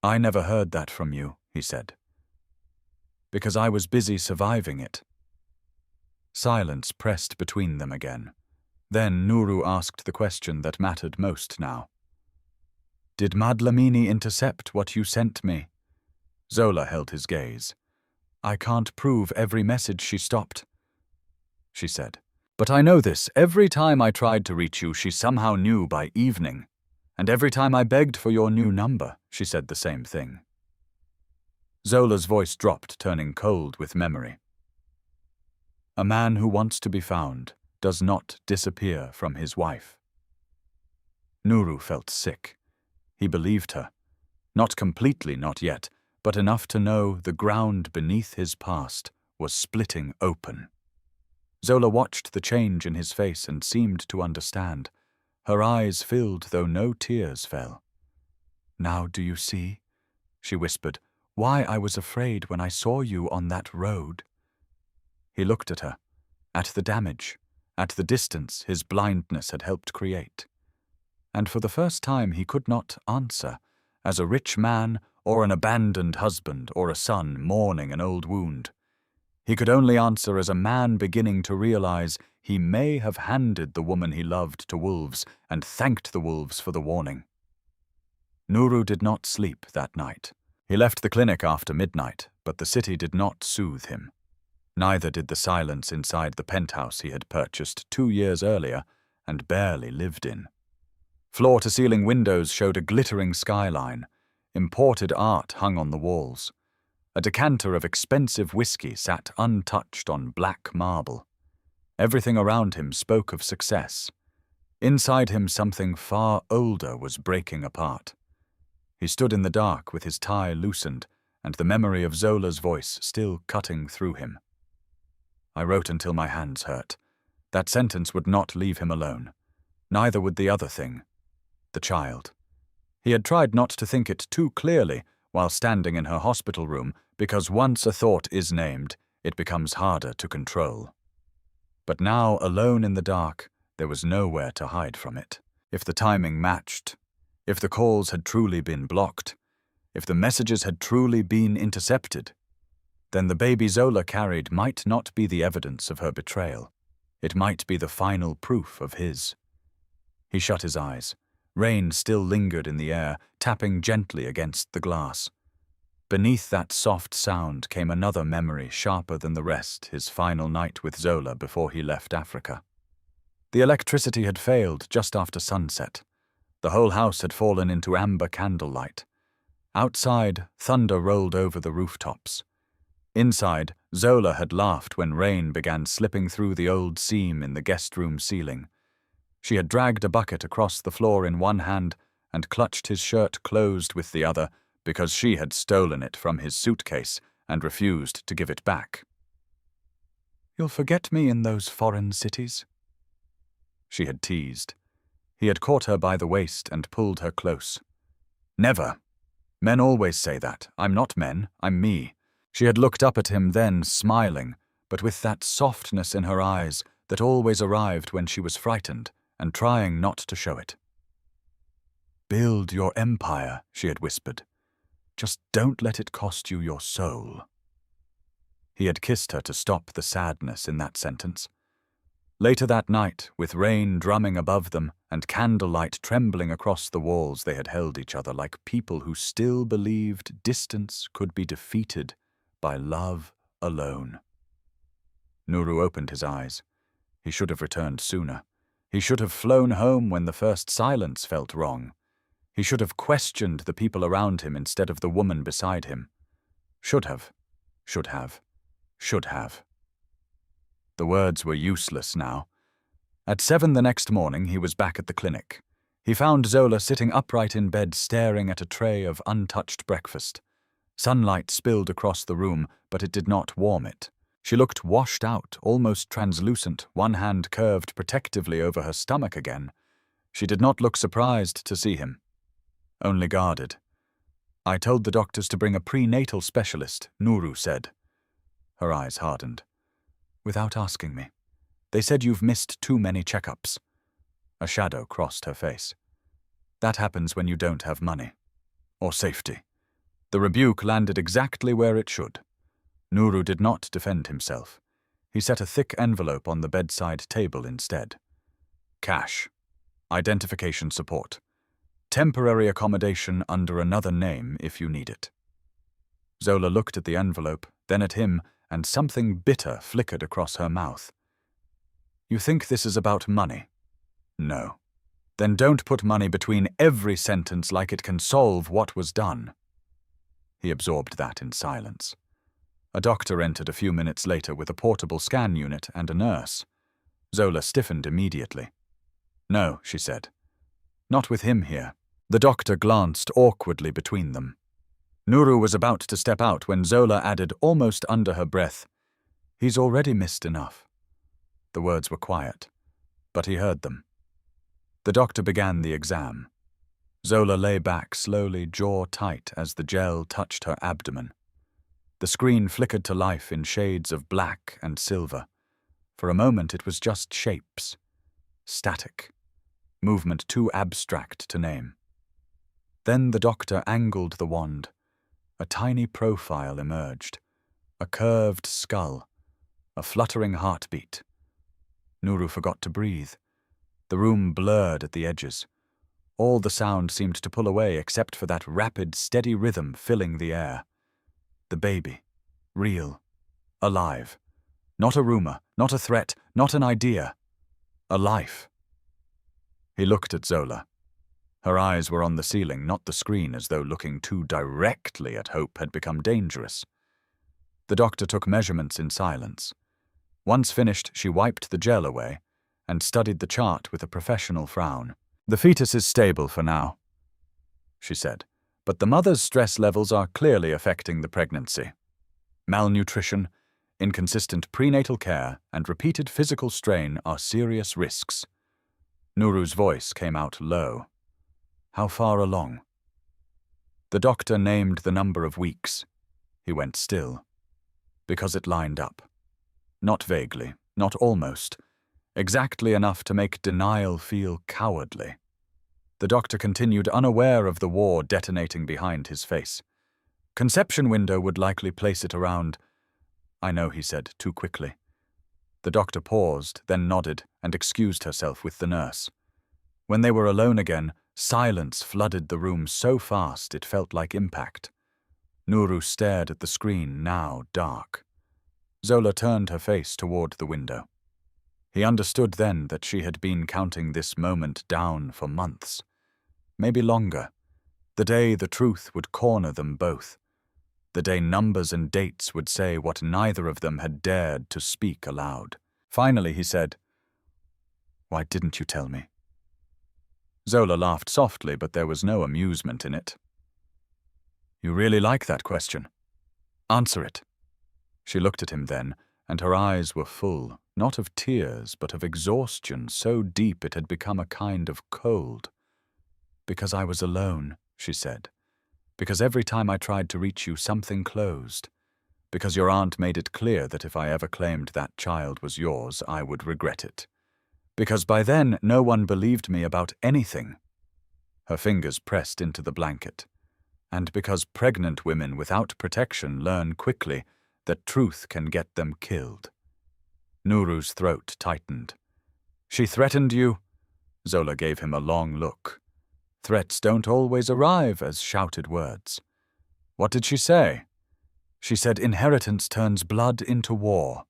I never heard that from you, he said. Because I was busy surviving it. Silence pressed between them again. Then Nuru asked the question that mattered most now. Did Madlamini intercept what you sent me? Zola held his gaze. I can't prove every message she stopped, she said. But I know this. Every time I tried to reach you, she somehow knew by evening. And every time I begged for your new number, she said the same thing. Zola's voice dropped, turning cold with memory. A man who wants to be found does not disappear from his wife. Nuru felt sick. He believed her. Not completely, not yet, but enough to know the ground beneath his past was splitting open. Zola watched the change in his face and seemed to understand. Her eyes filled, though no tears fell. Now do you see, she whispered, why I was afraid when I saw you on that road? He looked at her, at the damage, at the distance his blindness had helped create. And for the first time he could not answer, as a rich man or an abandoned husband or a son mourning an old wound. He could only answer as a man beginning to realize he may have handed the woman he loved to wolves and thanked the wolves for the warning. Nuru did not sleep that night. He left the clinic after midnight, but the city did not soothe him. Neither did the silence inside the penthouse he had purchased 2 years earlier and barely lived in. Floor-to-ceiling windows showed a glittering skyline. Imported art hung on the walls. A decanter of expensive whiskey sat untouched on black marble. Everything around him spoke of success. Inside him, something far older was breaking apart. He stood in the dark with his tie loosened and the memory of Zola's voice still cutting through him. I wrote until my hands hurt. That sentence would not leave him alone. Neither would the other thing, the child. He had tried not to think it too clearly while standing in her hospital room, because once a thought is named, it becomes harder to control. But now, alone in the dark, there was nowhere to hide from it. If the timing matched, if the calls had truly been blocked, if the messages had truly been intercepted, then the baby Zola carried might not be the evidence of her betrayal. It might be the final proof of his. He shut his eyes. Rain still lingered in the air, tapping gently against the glass. Beneath that soft sound came another memory sharper than the rest, his final night with Zola before he left Africa. The electricity had failed just after sunset. The whole house had fallen into amber candlelight. Outside, thunder rolled over the rooftops. Inside, Zola had laughed when rain began slipping through the old seam in the guest room ceiling. She had dragged a bucket across the floor in one hand and clutched his shirt closed with the other because she had stolen it from his suitcase and refused to give it back. "You'll forget me in those foreign cities," she had teased. He had caught her by the waist and pulled her close. "Never. Men always say that. I'm not men, I'm me." She had looked up at him then, smiling, but with that softness in her eyes that always arrived when she was frightened, and trying not to show it. "Build your empire," she had whispered. "Just don't let it cost you your soul." He had kissed her to stop the sadness in that sentence. Later that night, with rain drumming above them and candlelight trembling across the walls, they had held each other like people who still believed distance could be defeated by love alone. Nuru opened his eyes. He should have returned sooner. He should have flown home when the first silence felt wrong. He should have questioned the people around him instead of the woman beside him. Should have. The words were useless now. At 7 the next morning, he was back at the clinic. He found Zola sitting upright in bed, staring at a tray of untouched breakfast. Sunlight spilled across the room, but it did not warm it. She looked washed out, almost translucent, one hand curved protectively over her stomach again. She did not look surprised to see him, only guarded. "I told the doctors to bring a prenatal specialist," Nuru said. Her eyes hardened. "Without asking me. They said you've missed too many checkups." A shadow crossed her face. "That happens when you don't have money. Or safety." The rebuke landed exactly where it should. Nuru did not defend himself. He set a thick envelope on the bedside table instead. "Cash. Identification support. Temporary accommodation under another name if you need it." Zola looked at the envelope, then at him, and something bitter flickered across her mouth. "You think this is about money?" "No." "Then don't put money between every sentence like it can solve what was done." He absorbed that in silence. A doctor entered a few minutes later with a portable scan unit and a nurse. Zola stiffened immediately. "No," she said. "Not with him here." The doctor glanced awkwardly between them. Nuru was about to step out when Zola added almost under her breath, "He's already missed enough." The words were quiet, but he heard them. The doctor began the exam. Zola lay back slowly, jaw tight, as the gel touched her abdomen. The screen flickered to life in shades of black and silver. For a moment it was just shapes. Static. Movement too abstract to name. Then the doctor angled the wand. A tiny profile emerged. A curved skull. A fluttering heartbeat. Nuru forgot to breathe. The room blurred at the edges. All the sound seemed to pull away except for that rapid, steady rhythm filling the air. The baby. Real. Alive. Not a rumor, not a threat, not an idea. A life. He looked at Zola. Her eyes were on the ceiling, not the screen, as though looking too directly at Hope had become dangerous. The doctor took measurements in silence. Once finished, she wiped the gel away and studied the chart with a professional frown. "The fetus is stable for now," she said, "but the mother's stress levels are clearly affecting the pregnancy. Malnutrition, inconsistent prenatal care, and repeated physical strain are serious risks." Nuru's voice came out low. "How far along?" The doctor named the number of weeks. He went still. Because it lined up. Not vaguely, not almost. Exactly enough to make denial feel cowardly. The doctor continued, unaware of the war detonating behind his face. "Conception window would likely place it around—" "I know," he said, too quickly. The doctor paused, then nodded, and excused herself with the nurse. When they were alone again, silence flooded the room so fast it felt like impact. Nuru stared at the screen, now dark. Zola turned her face toward the window. He understood then that she had been counting this moment down for months. Maybe longer. The day the truth would corner them both. The day numbers and dates would say what neither of them had dared to speak aloud. Finally he said, "Why didn't you tell me?" Zola laughed softly, but there was no amusement in it. "You really like that question? Answer it." She looked at him then, and her eyes were full, not of tears, but of exhaustion so deep it had become a kind of cold. "Because I was alone," she said. "Because every time I tried to reach you, something closed. Because your aunt made it clear that if I ever claimed that child was yours, I would regret it. Because by then no one believed me about anything." Her fingers pressed into the blanket. "And because pregnant women without protection learn quickly that truth can get them killed." Nuru's throat tightened. "She threatened you?" Zola gave him a long look. "Threats don't always arrive as shouted words." "What did she say?" "She said inheritance turns blood into war."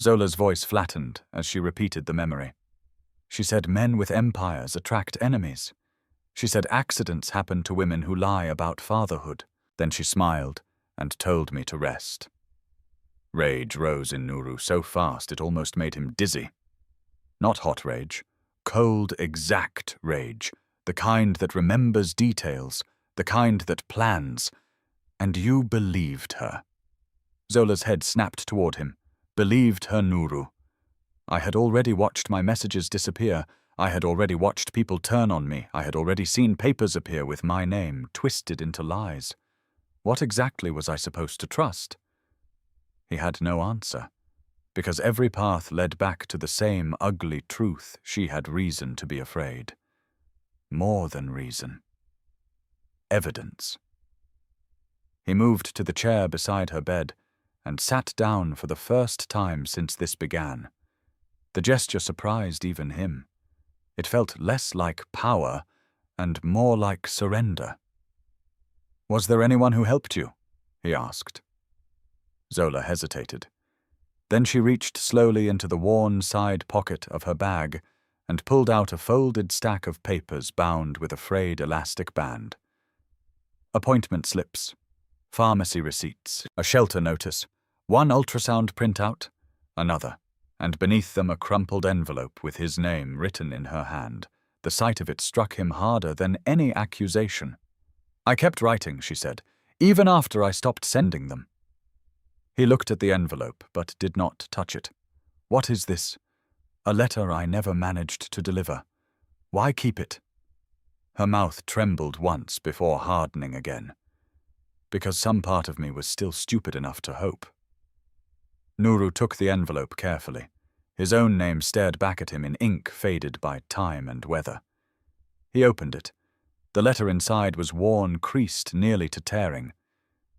Zola's voice flattened as she repeated the memory. "She said men with empires attract enemies. She said accidents happen to women who lie about fatherhood." Then she smiled and told me to rest. Rage rose in Nuru so fast it almost made him dizzy. Not hot rage, cold, exact rage, the kind that remembers details, the kind that plans. "And you believed her." Zola's head snapped toward him. "Believed her, Nuru. I had already watched my messages disappear. I had already watched people turn on me. I had already seen papers appear with my name, twisted into lies. What exactly was I supposed to trust?" He had no answer, because every path led back to the same ugly truth she had reason to be afraid. More than reason. Evidence. He moved to the chair beside her bed and sat down for the first time since this began. The gesture surprised even him. It felt less like power and more like surrender. "Was there anyone who helped you?" he asked. Zola hesitated. Then she reached slowly into the worn side pocket of her bag and pulled out a folded stack of papers bound with a frayed elastic band. Appointment slips, pharmacy receipts, a shelter notice, one ultrasound printout, another, and beneath them a crumpled envelope with his name written in her hand. The sight of it struck him harder than any accusation. "I kept writing," she said, "even after I stopped sending them." He looked at the envelope, but did not touch it. "What is this?" "A letter I never managed to deliver. Why keep it?" Her mouth trembled once before hardening again. "Because some part of me was still stupid enough to hope." Nuru took the envelope carefully. His own name stared back at him in ink faded by time and weather. He opened it. The letter inside was worn, creased nearly to tearing.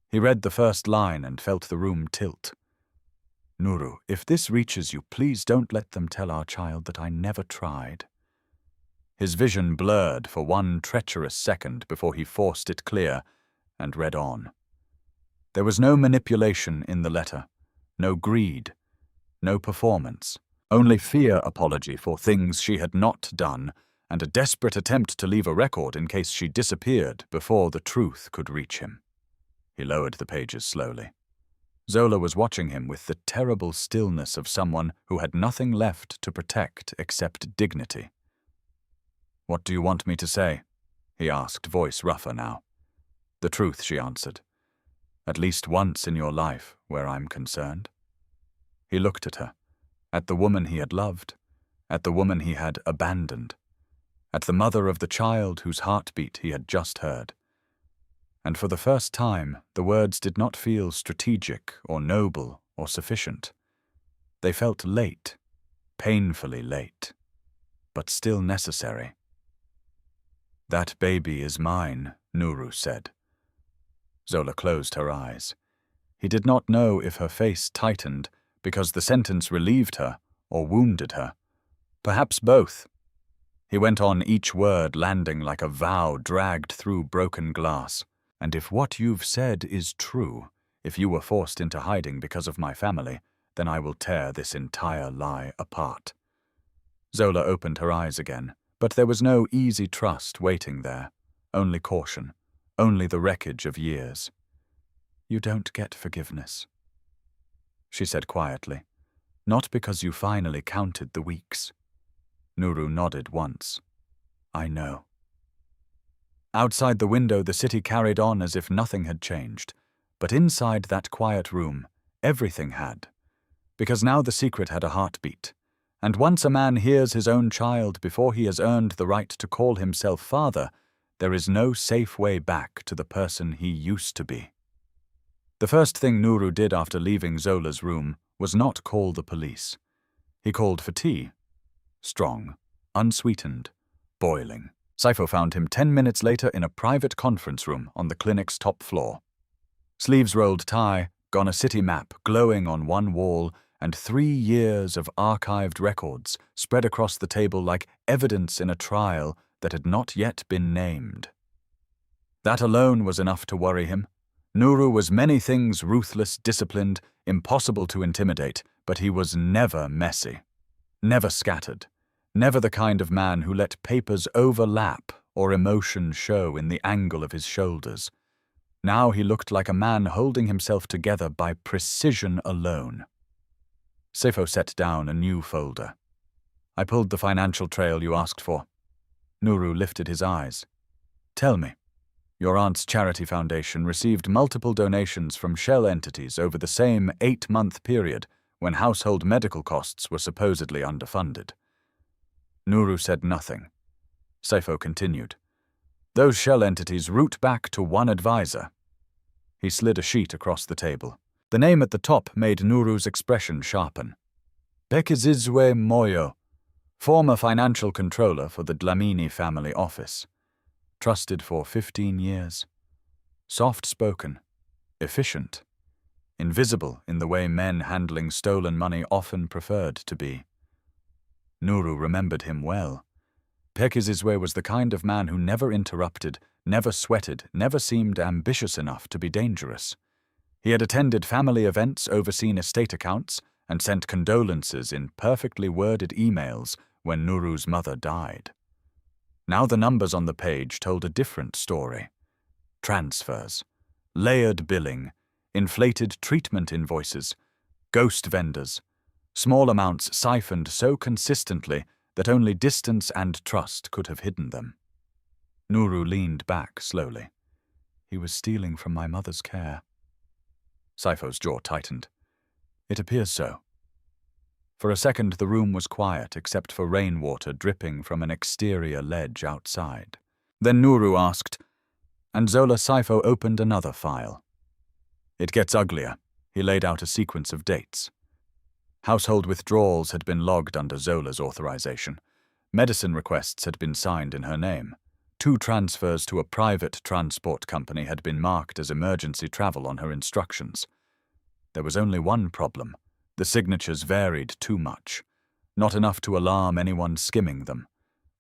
He read the first line and felt the room tilt. "Nuru, if this reaches you, please don't let them tell our child that I never tried." His vision blurred for one treacherous second before he forced it clear and read on. There was no manipulation in the letter, no greed, no performance, only fear apology for things she had not done and a desperate attempt to leave a record in case she disappeared before the truth could reach him. He lowered the pages slowly. Zola was watching him with the terrible stillness of someone who had nothing left to protect except dignity. "What do you want me to say?" he asked, voice rougher now. "The truth," she answered. "At least once in your life, where I'm concerned." He looked at her, at the woman he had loved, at the woman he had abandoned, at the mother of the child whose heartbeat he had just heard. And for the first time, the words did not feel strategic or noble or sufficient. They felt late, painfully late, but still necessary. "That baby is mine," Nuru said. Zola closed her eyes. He did not know if her face tightened because the sentence relieved her or wounded her. Perhaps both. He went on, each word landing like a vow dragged through broken glass. "And if what you've said is true, if you were forced into hiding because of my family, then I will tear this entire lie apart." Zola opened her eyes again, but there was no easy trust waiting there, only caution, only the wreckage of years. "You don't get forgiveness," she said quietly, "not because you finally counted the weeks." Nuru nodded once. "I know." Outside the window, the city carried on as if nothing had changed. But inside that quiet room, everything had. Because now the secret had a heartbeat. And once a man hears his own child before he has earned the right to call himself father, there is no safe way back to the person he used to be. The first thing Nuru did after leaving Zola's room was not call the police. He called for tea. Strong, unsweetened, boiling. Saifo found him 10 minutes later in a private conference room on the clinic's top floor. Sleeves-rolled tie, gone a city map glowing on one wall, and 3 years of archived records spread across the table like evidence in a trial that had not yet been named. That alone was enough to worry him. Nuru was many things: ruthless, disciplined, impossible to intimidate, but he was never messy, never scattered. Never the kind of man who let papers overlap or emotion show in the angle of his shoulders. Now he looked like a man holding himself together by precision alone. Saifo set down a new folder. "I pulled the financial trail you asked for." Nuru lifted his eyes. "Tell me, your aunt's charity foundation received multiple donations from shell entities over the same 8-month period when household medical costs were supposedly underfunded." Nuru said nothing. Saifo continued. "Those shell entities root back to one advisor." He slid a sheet across the table. The name at the top made Nuru's expression sharpen. Bekizizwe Moyo, former financial controller for the Dlamini family office. Trusted for 15 years. Soft-spoken, efficient, invisible in the way men handling stolen money often preferred to be. Nuru remembered him well. Pekizizwe was the kind of man who never interrupted, never sweated, never seemed ambitious enough to be dangerous. He had attended family events, overseen estate accounts, and sent condolences in perfectly worded emails when Nuru's mother died. Now the numbers on the page told a different story. Transfers, layered billing, inflated treatment invoices, ghost vendors, small amounts siphoned so consistently that only distance and trust could have hidden them. Nuru leaned back slowly. "He was stealing from my mother's care." Saifo's jaw tightened. "It appears so." For a second the room was quiet except for rainwater dripping from an exterior ledge outside. Then Nuru asked, and Zola Saifo opened another file. "It gets uglier." He laid out a sequence of dates. Household withdrawals had been logged under Zola's authorization. Medicine requests had been signed in her name. 2 transfers to a private transport company had been marked as emergency travel on her instructions. There was only one problem. The signatures varied too much. Not enough to alarm anyone skimming them.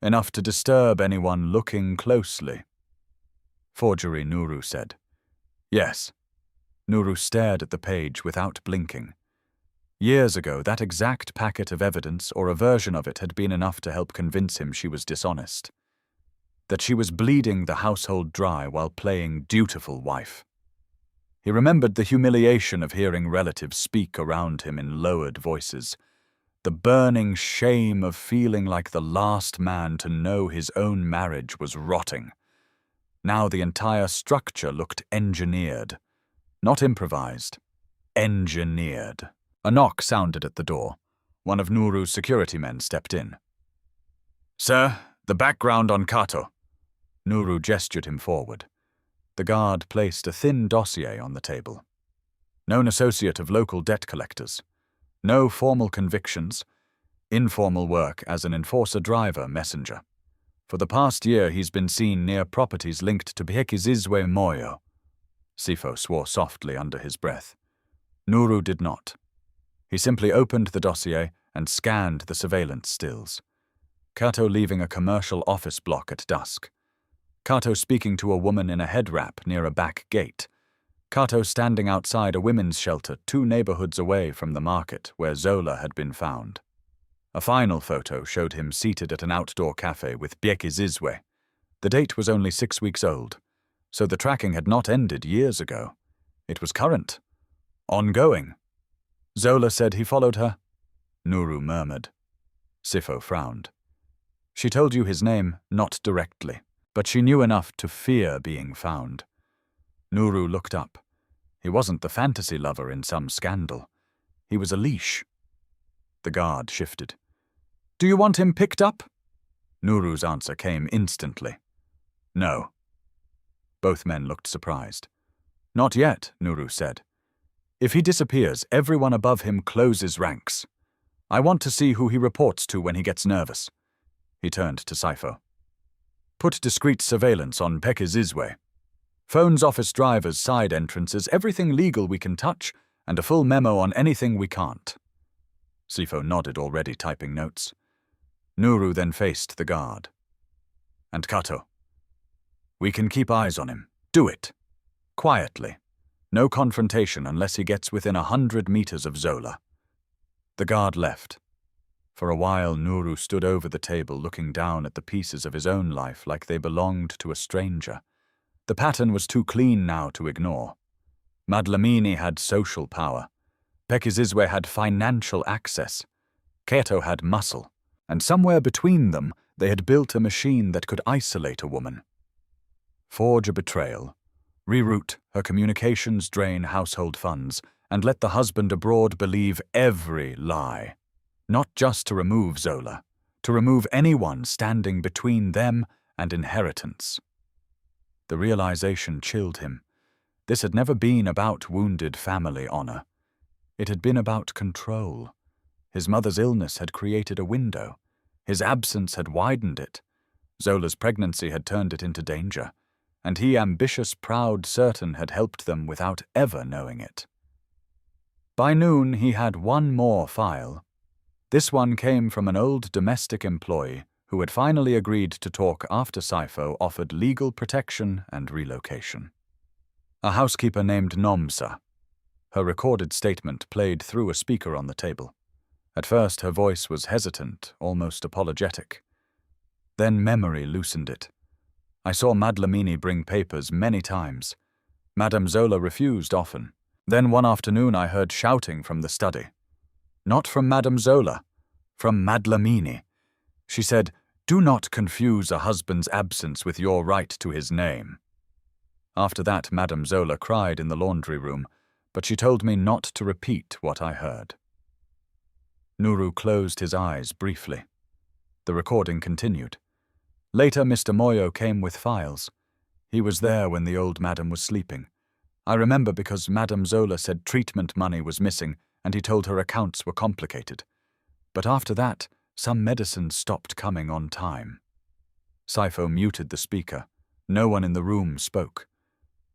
Enough to disturb anyone looking closely. "Forgery," Nuru said. "Yes." Nuru stared at the page without blinking. Years ago, that exact packet of evidence, or a version of it, had been enough to help convince him she was dishonest. That she was bleeding the household dry while playing dutiful wife. He remembered the humiliation of hearing relatives speak around him in lowered voices, the burning shame of feeling like the last man to know his own marriage was rotting. Now the entire structure looked engineered, not improvised, engineered. A knock sounded at the door. One of Nuru's security men stepped in. "Sir, the background on Kato." Nuru gestured him forward. The guard placed a thin dossier on the table. Known associate of local debt collectors. No formal convictions. Informal work as an enforcer-driver messenger. For the past year he's been seen near properties linked to Bhekizizwe Moyo. Sifo swore softly under his breath. Nuru did not. He simply opened the dossier and scanned the surveillance stills. Kato leaving a commercial office block at dusk. Kato speaking to a woman in a head wrap near a back gate. Kato standing outside a women's shelter 2 neighborhoods away from the market where Zola had been found. A final photo showed him seated at an outdoor cafe with Bhekizizwe. The date was only 6 weeks old, so the tracking had not ended years ago. It was current. Ongoing. Zola said he followed her. Nuru murmured. Sifo frowned. She told you his name, not directly, but she knew enough to fear being found. Nuru looked up. He wasn't the fantasy lover in some scandal. He was a leash. The guard shifted. "Do you want him picked up?" Nuru's answer came instantly. "No." Both men looked surprised. "Not yet," Nuru said. "If he disappears, everyone above him closes ranks. I want to see who he reports to when he gets nervous." He turned to Sifo. "Put discreet surveillance on Bhekizizwe. Phones, office drivers, side entrances, everything legal we can touch, and a full memo on anything we can't." Sifo nodded, already typing notes. Nuru then faced the guard. "And Kato. We can keep eyes on him. Do it. Quietly. No confrontation unless he gets within 100 meters of Zola." The guard left. For a while, Nuru stood over the table looking down at the pieces of his own life like they belonged to a stranger. The pattern was too clean now to ignore. Madlamini had social power. Bhekizizwe had financial access. Kato had muscle. And somewhere between them, they had built a machine that could isolate a woman. Forge a betrayal. Reroute her communications, drain household funds, and let the husband abroad believe every lie. Not just to remove Zola, to remove anyone standing between them and inheritance. The realization chilled him. This had never been about wounded family honor. It had been about control. His mother's illness had created a window. His absence had widened it. Zola's pregnancy had turned it into danger. And he, ambitious, proud, certain, had helped them without ever knowing it. By noon, he had one more file. This one came from an old domestic employee who had finally agreed to talk after Sifo offered legal protection and relocation. A housekeeper named Nomsa. Her recorded statement played through a speaker on the table. At first, her voice was hesitant, almost apologetic. Then memory loosened it. "I saw Madlamini bring papers many times. Madame Zola refused often. Then one afternoon I heard shouting from the study. Not from Madame Zola, from Madlamini. She said, 'Do not confuse a husband's absence with your right to his name.' After that, Madame Zola cried in the laundry room, but she told me not to repeat what I heard." Nuru closed his eyes briefly. The recording continued. Later, Mr. Moyo came with files. He was there when the old madam was sleeping. I remember because Madame Zola said treatment money was missing and he told her accounts were complicated. But after that, some medicines stopped coming on time. Sifo muted the speaker. No one in the room spoke.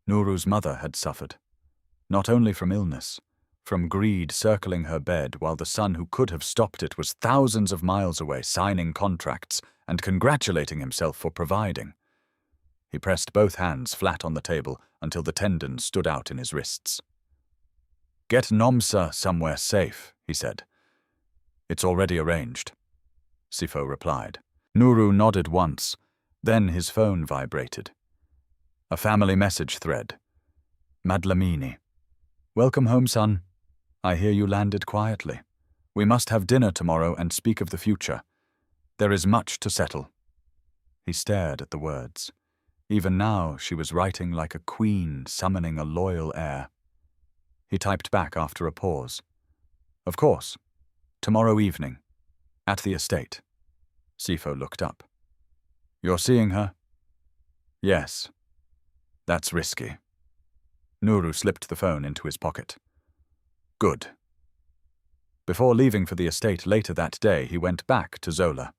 Nuru's mother had suffered. Not only from illness, from greed circling her bed while the son who could have stopped it was thousands of miles away signing contracts and congratulating himself for providing. He pressed both hands flat on the table until the tendons stood out in his wrists. Get Nomsa somewhere safe, he said. It's already arranged, Sifo replied. Nuru nodded once, then his phone vibrated. A family message thread. Madlamini. Welcome home, son. I hear you landed quietly. We must have dinner tomorrow and speak of the future. There is much to settle. He stared at the words. Even now she was writing like a queen summoning a loyal heir. He typed back after a pause. Of course. Tomorrow evening. At the estate. Sifo looked up. You're seeing her? Yes. That's risky. Nuru slipped the phone into his pocket. Good. Before leaving for the estate later that day, he went back to Zola.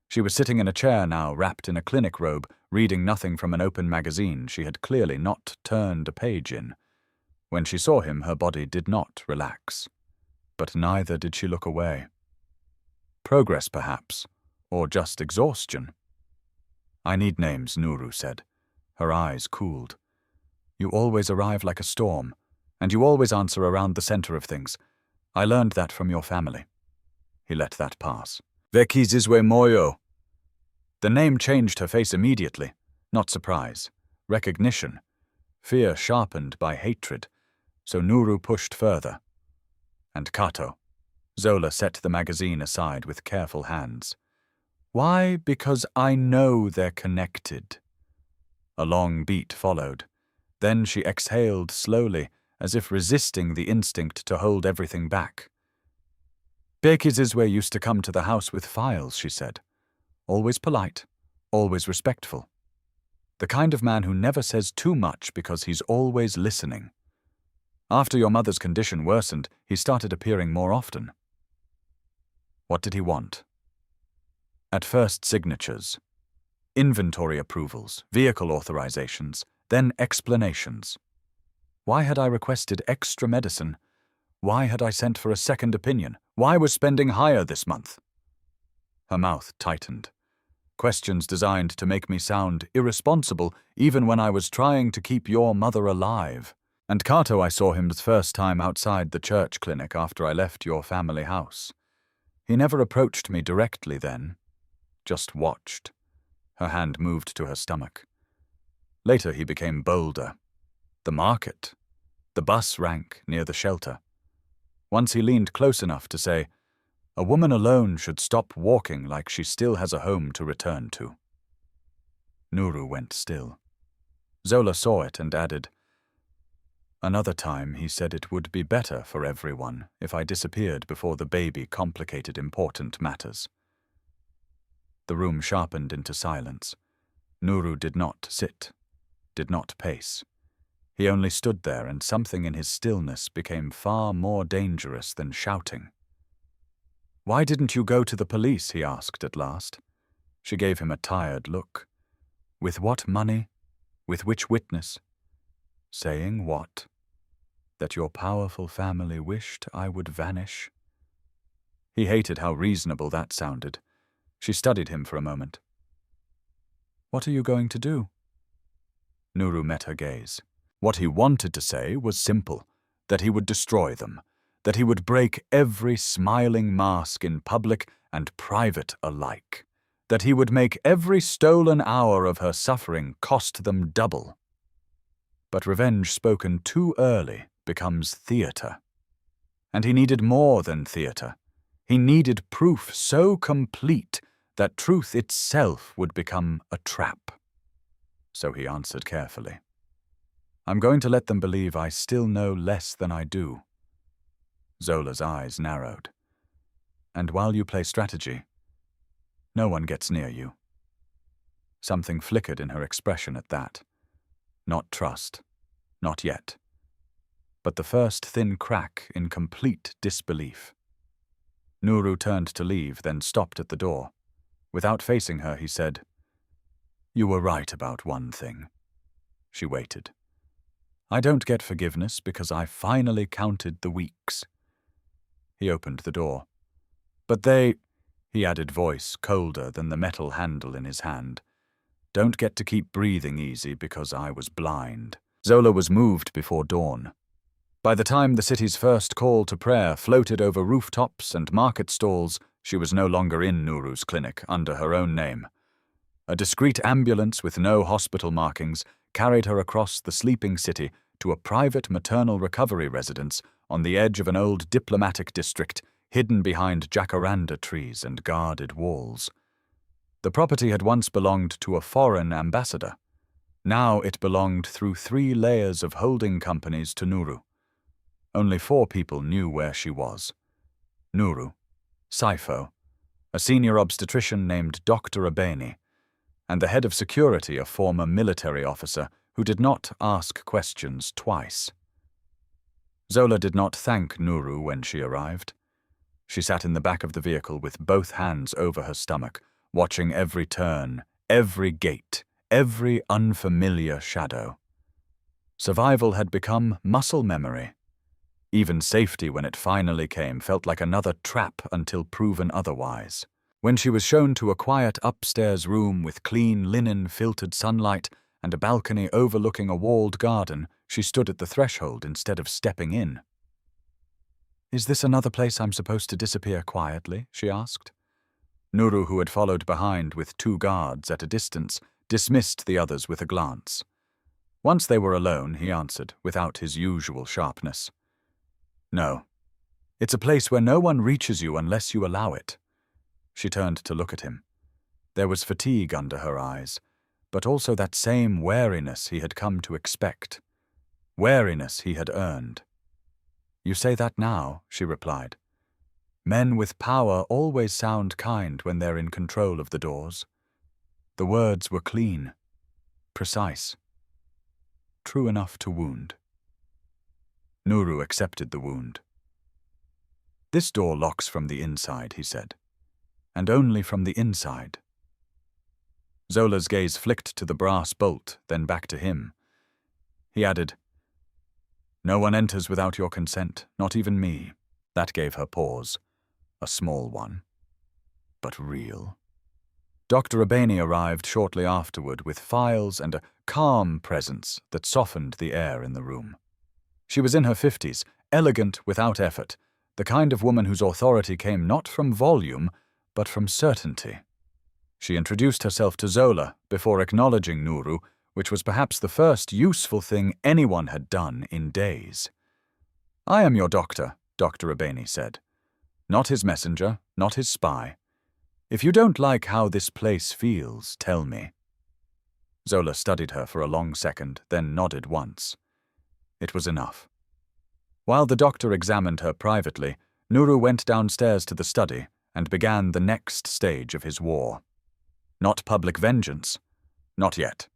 She was sitting in a chair now, wrapped in a clinic robe, reading nothing from an open magazine she had clearly not turned a page in. When she saw him, her body did not relax. But neither did she look away. Progress, perhaps, or just exhaustion. I need names, Nuru said. Her eyes cooled. You always arrive like a storm, and you always answer around the center of things. I learned that from your family. He let that pass. Veki Zizwe Moyo. The name changed her face immediately. Not surprise. Recognition. Fear sharpened by hatred. So Nuru pushed further. And Kato. Zola set the magazine aside with careful hands. Why? Because I know they're connected. A long beat followed. Then she exhaled slowly, as if resisting the instinct to hold everything back. Bekizizwe used to come to the house with files, she said. Always polite, always respectful. The kind of man who never says too much because he's always listening. After your mother's condition worsened, he started appearing more often. What did he want? At first, signatures. Inventory approvals, vehicle authorizations, then explanations. Why had I requested extra medicine? Why had I sent for a second opinion? Why was spending higher this month? Her mouth tightened. Questions designed to make me sound irresponsible even when I was trying to keep your mother alive. And Kato, I saw him the first time outside the church clinic after I left your family house. He never approached me directly then, just watched. Her hand moved to her stomach. Later he became bolder. The market. The bus rank near the shelter. Once he leaned close enough to say, a woman alone should stop walking like she still has a home to return to. Nuru went still. Zola saw it and added, another time he said it would be better for everyone if I disappeared before the baby complicated important matters. The room sharpened into silence. Nuru did not sit, did not pace. He only stood there, and something in his stillness became far more dangerous than shouting. Why didn't you go to the police? He asked at last. She gave him a tired look. With what money? With which witness? Saying what? That your powerful family wished I would vanish? He hated how reasonable that sounded. She studied him for a moment. What are you going to do? Nuru met her gaze. What he wanted to say was simple, that he would destroy them, that he would break every smiling mask in public and private alike, that he would make every stolen hour of her suffering cost them double. But revenge spoken too early becomes theater. And he needed more than theater. He needed proof so complete that truth itself would become a trap. So he answered carefully. I'm going to let them believe I still know less than I do. Zola's eyes narrowed. And while you play strategy, no one gets near you. Something flickered in her expression at that. Not trust. Not yet. But the first thin crack in complete disbelief. Nuru turned to leave, then stopped at the door. Without facing her, he said, You were right about one thing. She waited. I don't get forgiveness because I finally counted the weeks. He opened the door. But they, he added, voice colder than the metal handle in his hand, don't get to keep breathing easy because I was blind. Zola was moved before dawn. By the time the city's first call to prayer floated over rooftops and market stalls, she was no longer in Nuru's clinic under her own name. A discreet ambulance with no hospital markings carried her across the sleeping city to a private maternal recovery residence on the edge of an old diplomatic district hidden behind jacaranda trees and guarded walls. The property had once belonged to a foreign ambassador. Now it belonged through 3 layers of holding companies to Nuru. Only 4 people knew where she was. Nuru, Saifo, a senior obstetrician named Dr. Abeni, and the head of security, a former military officer who did not ask questions twice. Zola did not thank Nuru when she arrived. She sat in the back of the vehicle with both hands over her stomach, watching every turn, every gate, every unfamiliar shadow. Survival had become muscle memory. Even safety, when it finally came, felt like another trap until proven otherwise. When she was shown to a quiet upstairs room with clean linen-filtered sunlight and a balcony overlooking a walled garden, she stood at the threshold instead of stepping in. "Is this another place I'm supposed to disappear quietly?" she asked. Nuru, who had followed behind with 2 guards at a distance, dismissed the others with a glance. Once they were alone, he answered, without his usual sharpness. "No. It's a place where no one reaches you unless you allow it." She turned to look at him. There was fatigue under her eyes, but also that same wariness he had come to expect. Wariness he had earned. "You say that now," she replied. "Men with power always sound kind when they're in control of the doors." The words were clean, precise, true enough to wound. Nuru accepted the wound. "This door locks from the inside," he said, "and only from the inside." Zola's gaze flicked to the brass bolt, then back to him. He added, "No one enters without your consent, not even me." That gave her pause. A small one, but real. Dr. Abeni arrived shortly afterward with files and a calm presence that softened the air in the room. She was in her 50s, elegant without effort, the kind of woman whose authority came not from volume, but from certainty. She introduced herself to Zola before acknowledging Nuru, which was perhaps the first useful thing anyone had done in days. "I am your doctor," Dr. Abeni said. "Not his messenger, not his spy. If you don't like how this place feels, tell me." Zola studied her for a long second, then nodded once. It was enough. While the doctor examined her privately, Nuru went downstairs to the study and began the next stage of his war. Not public vengeance. Not yet.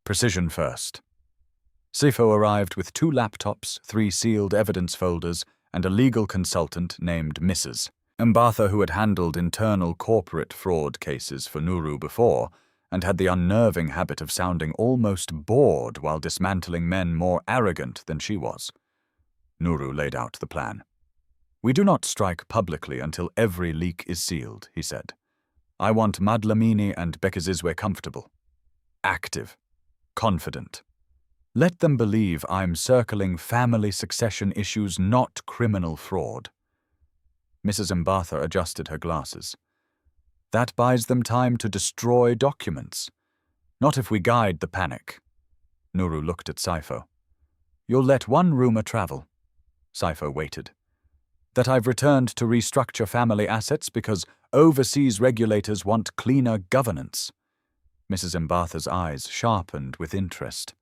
Precision first. Sifo arrived with 2 laptops, 3 sealed evidence folders, and a legal consultant named Mrs. Mbatha, who had handled internal corporate fraud cases for Nuru before, and had the unnerving habit of sounding almost bored while dismantling men more arrogant than she was. Nuru laid out the plan. "We do not strike publicly until every leak is sealed," he said. "I want Madlamini and Bekizizwe comfortable. Active. Confident. Let them believe I'm circling family succession issues, not criminal fraud." Mrs. Mbatha adjusted her glasses. "That buys them time to destroy documents. Not if we guide the panic." Nuru looked at Saifo. "You'll let one rumor travel." Saifo waited. "That I've returned to restructure family assets because overseas regulators want cleaner governance." Mrs. Mbatha's eyes sharpened with interest.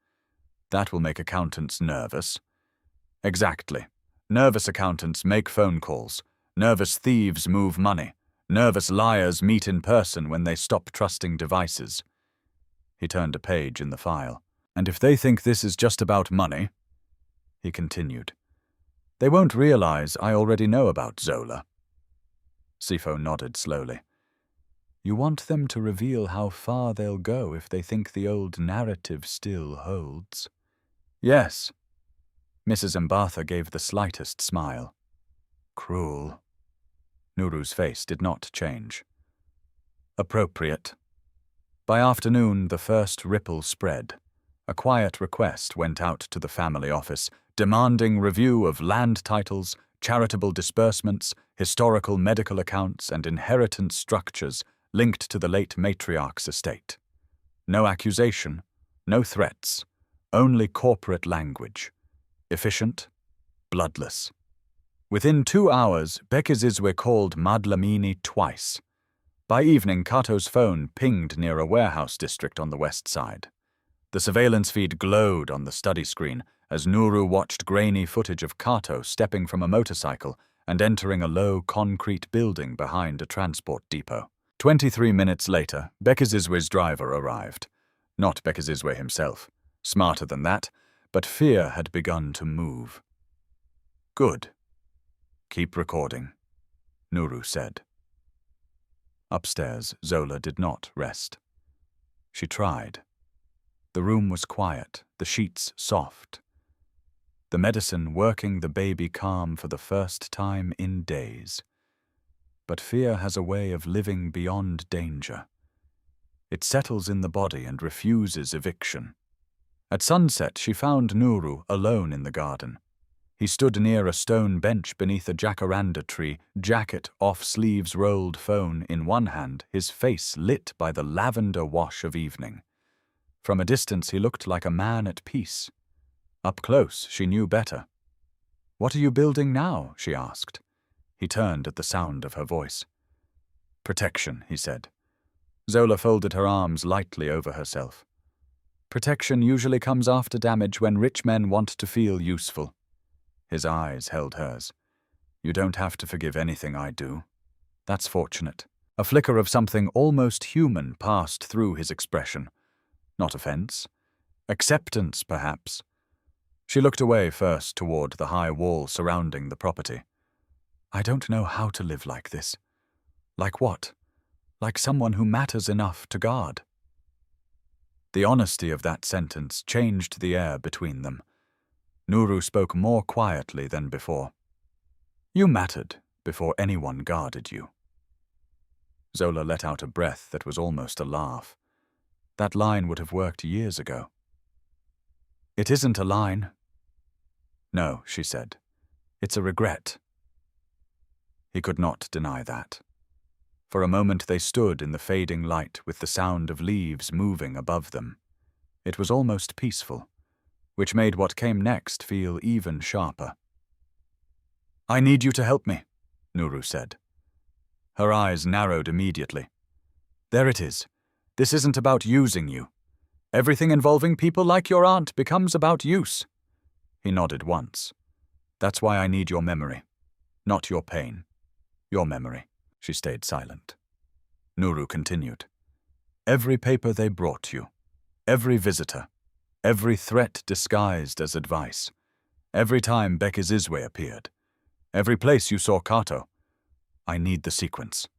"That will make accountants nervous." "Exactly. Nervous accountants make phone calls. Nervous thieves move money. Nervous liars meet in person when they stop trusting devices." He turned a page in the file. "And if they think this is just about money," he continued, "they won't realize I already know about Zola." Sifo nodded slowly. "You want them to reveal how far they'll go if they think the old narrative still holds." "Yes." Mrs. Mbatha gave the slightest smile. "Cruel." Nuru's face did not change. "Appropriate." By afternoon, the first ripple spread. A quiet request went out to the family office, demanding review of land titles, charitable disbursements, historical medical accounts, and inheritance structures linked to the late matriarch's estate. No accusation, no threats, only corporate language. Efficient, bloodless. Within 2 hours, Bekizizwe called Madlamini twice. By evening, Kato's phone pinged near a warehouse district on the west side. The surveillance feed glowed on the study screen as Nuru watched grainy footage of Kato stepping from a motorcycle and entering a low concrete building behind a transport depot. 23 minutes later, Bekizizwe's driver arrived. Not Bekizizwe himself. Smarter than that, but fear had begun to move. Good. Keep recording, Nuru said. Upstairs, Zola did not rest. She tried. The room was quiet, the sheets soft. The medicine working the baby calm for the first time in days. But fear has a way of living beyond danger. It settles in the body and refuses eviction. At sunset, she found Nuru alone in the garden. He stood near a stone bench beneath a jacaranda tree, jacket off sleeves rolled phone in one hand, his face lit by the lavender wash of evening. From a distance he looked like a man at peace. Up close she knew better. "What are you building now?" she asked. He turned at the sound of her voice. "Protection," he said. Zola folded her arms lightly over herself. "Protection usually comes after damage when rich men want to feel useful." His eyes held hers. "You don't have to forgive anything I do. That's fortunate." A flicker of something almost human passed through his expression. Not offense. Acceptance, perhaps. She looked away first toward the high wall surrounding the property. "I don't know how to live like this." "Like what?" "Like someone who matters enough to guard." The honesty of that sentence changed the air between them. Nuru spoke more quietly than before. "You mattered before anyone guarded you." Zola let out a breath that was almost a laugh. That line would have worked years ago. "It isn't a line." "No," she said. "It's a regret." He could not deny that. For a moment they stood in the fading light with the sound of leaves moving above them. It was almost peaceful, which made what came next feel even sharper. "I need you to help me," Nuru said. Her eyes narrowed immediately. "There it is. This isn't about using you. Everything involving people like your aunt becomes about use." He nodded once. "That's why I need your memory. Not your pain. Your memory." She stayed silent. Nuru continued. "Every paper they brought you, every visitor, every threat disguised as advice, every time Bekizizwe appeared, every place you saw Kato. I need the sequence."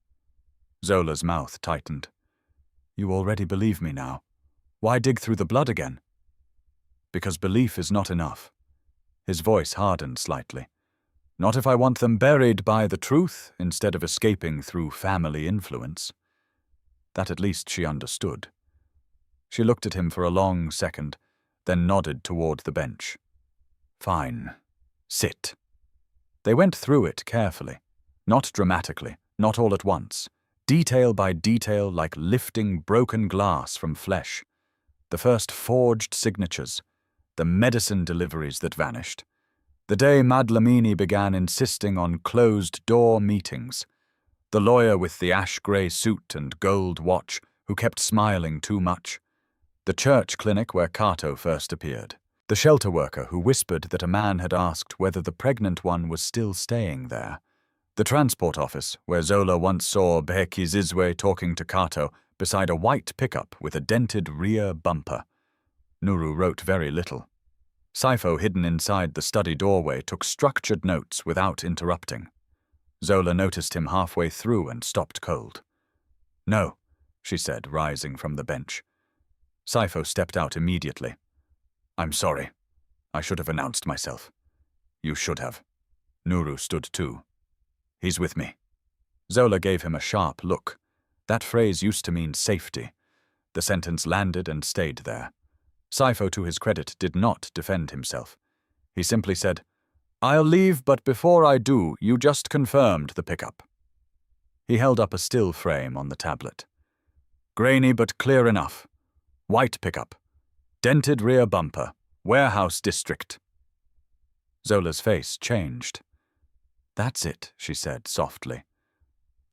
Zola's mouth tightened. "You already believe me now. Why dig through the blood again?" "Because belief is not enough." His voice hardened slightly. "Not if I want them buried by the truth instead of escaping through family influence." That at least she understood. She looked at him for a long second, then nodded toward the bench. "Fine. Sit." They went through it carefully, not dramatically, not all at once, detail by detail like lifting broken glass from flesh. The first forged signatures, the medicine deliveries that vanished. The day Madlamini began insisting on closed-door meetings. The lawyer with the ash-grey suit and gold watch who kept smiling too much. The church clinic where Kato first appeared. The shelter worker who whispered that a man had asked whether the pregnant one was still staying there. The transport office where Zola once saw Bekizizwe talking to Kato beside a white pickup with a dented rear bumper. Nuru wrote very little. Saifo, hidden inside the study doorway, took structured notes without interrupting. Zola noticed him halfway through and stopped cold. "No," she said, rising from the bench. Saifo stepped out immediately. "I'm sorry. I should have announced myself." "You should have." Nuru stood too. "He's with me." Zola gave him a sharp look. That phrase used to mean safety. The sentence landed and stayed there. Saifo, to his credit, did not defend himself. He simply said, "I'll leave, but before I do, you just confirmed the pickup." He held up a still frame on the tablet. "Grainy but clear enough. White pickup. Dented rear bumper. Warehouse district." Zola's face changed. "That's it," she said softly.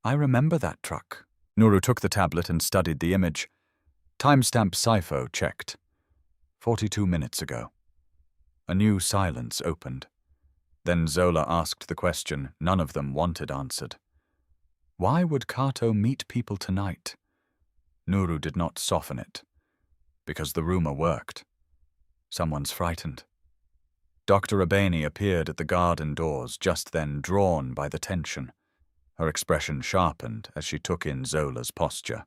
"I remember that truck." Nuru took the tablet and studied the image. Timestamp Saifo checked. 42 minutes ago. A new silence opened. Then Zola asked the question none of them wanted answered. Why would Kato meet people tonight? Nuru did not soften it. Because the rumor worked. Someone's frightened. Dr. Abeni appeared at the garden doors just then, drawn by the tension. Her expression sharpened as she took in Zola's posture.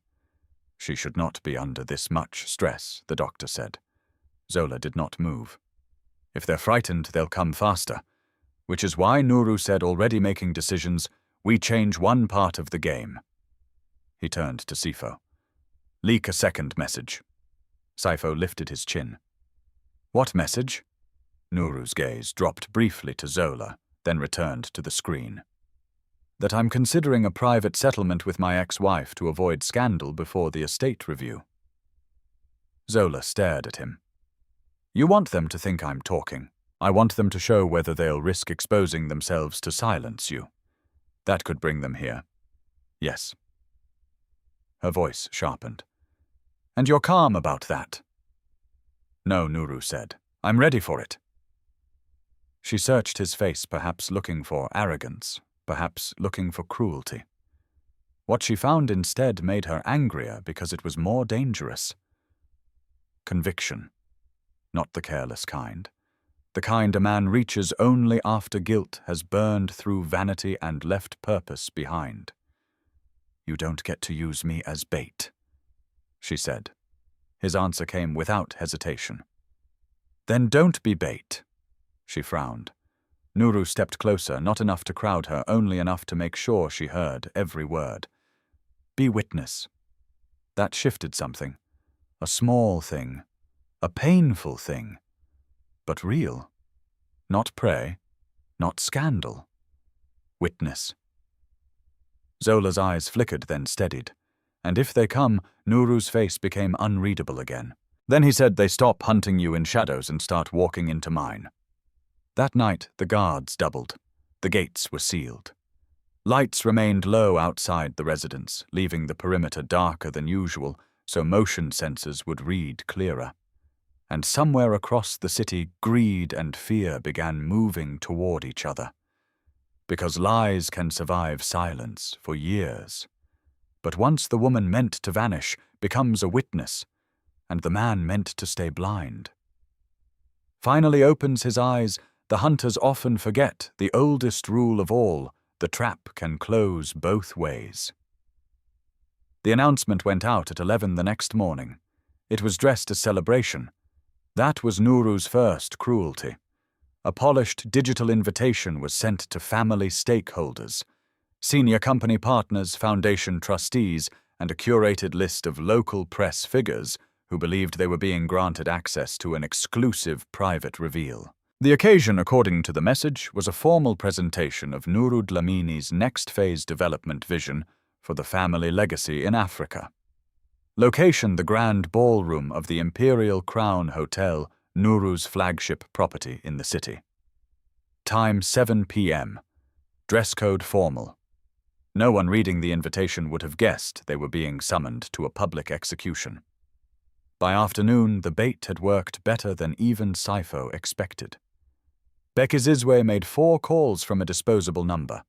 She should not be under this much stress, the doctor said. Zola did not move. If they're frightened, they'll come faster. Which is why Nuru said, already making decisions, we change one part of the game. He turned to Sifo. Leak a second message. Saifo lifted his chin. What message? Nuru's gaze dropped briefly to Zola, then returned to the screen. That I'm considering a private settlement with my ex-wife to avoid scandal before the estate review. Zola stared at him. You want them to think I'm talking. I want them to show whether they'll risk exposing themselves to silence you. That could bring them here. Yes. Her voice sharpened. And you're calm about that? No, Nuru said. I'm ready for it. She searched his face, perhaps looking for arrogance, perhaps looking for cruelty. What she found instead made her angrier because it was more dangerous. Conviction. Not the careless kind. The kind a man reaches only after guilt has burned through vanity and left purpose behind. You don't get to use me as bait, she said. His answer came without hesitation. Then don't be bait, she frowned. Nuru stepped closer, not enough to crowd her, only enough to make sure she heard every word. Be witness. That shifted something. A small thing. A painful thing. But real. Not prey. Not scandal. Witness. Zola's eyes flickered, then steadied. And if they come, Nuru's face became unreadable again. Then he said they stop hunting you in shadows and start walking into mine. That night, the guards doubled. The gates were sealed. Lights remained low outside the residence, leaving the perimeter darker than usual, so motion sensors would read clearer. And somewhere across the city, greed and fear began moving toward each other. Because lies can survive silence for years. But once the woman meant to vanish becomes a witness, and the man meant to stay blind. Finally opens his eyes, the hunters often forget the oldest rule of all, the trap can close both ways. The announcement went out at 11 the next morning. It was dressed as celebration. That was Nuru's first cruelty. A polished digital invitation was sent to family stakeholders, senior company partners, foundation trustees, and a curated list of local press figures who believed they were being granted access to an exclusive private reveal. The occasion, according to the message, was a formal presentation of Nuru Dlamini's next phase development vision for the family legacy in Africa. Location: the grand ballroom of the Imperial Crown Hotel, Nuru's flagship property in the city. Time 7 p.m. Dress code formal. No one reading the invitation would have guessed they were being summoned to a public execution. By afternoon, the bait had worked better than even Saifo expected. Bekizizwe made 4 calls from a disposable number.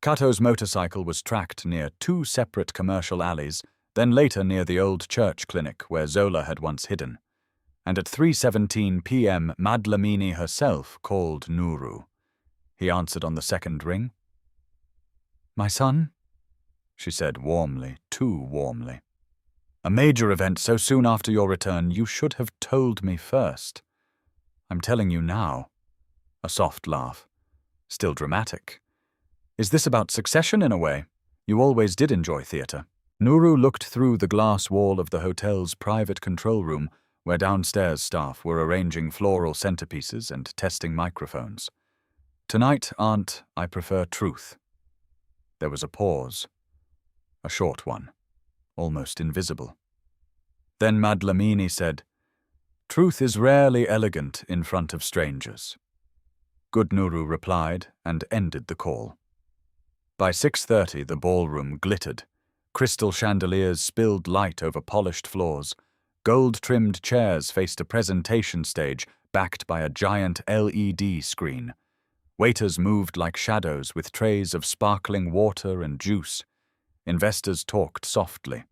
Kato's motorcycle was tracked near 2 separate commercial alleys, then later near the old church clinic where Zola had once hidden. And at 3:17 p.m. Madlamini herself called Nuru. He answered on the second ring. My son, she said warmly, too warmly. A major event so soon after your return, you should have told me first. I'm telling you now. A soft laugh. Still dramatic. Is this about succession in a way? You always did enjoy theatre. Nuru looked through the glass wall of the hotel's private control room, where downstairs staff were arranging floral centerpieces and testing microphones. "Tonight, Aunt, I prefer truth." There was a pause. A short one, almost invisible. Then Madlamini said, "Truth is rarely elegant in front of strangers." Good Nuru replied and ended the call. By 6:30, the ballroom glittered. Crystal chandeliers spilled light over polished floors. Gold-trimmed chairs faced a presentation stage backed by a giant LED screen. Waiters moved like shadows with trays of sparkling water and juice. Investors talked softly.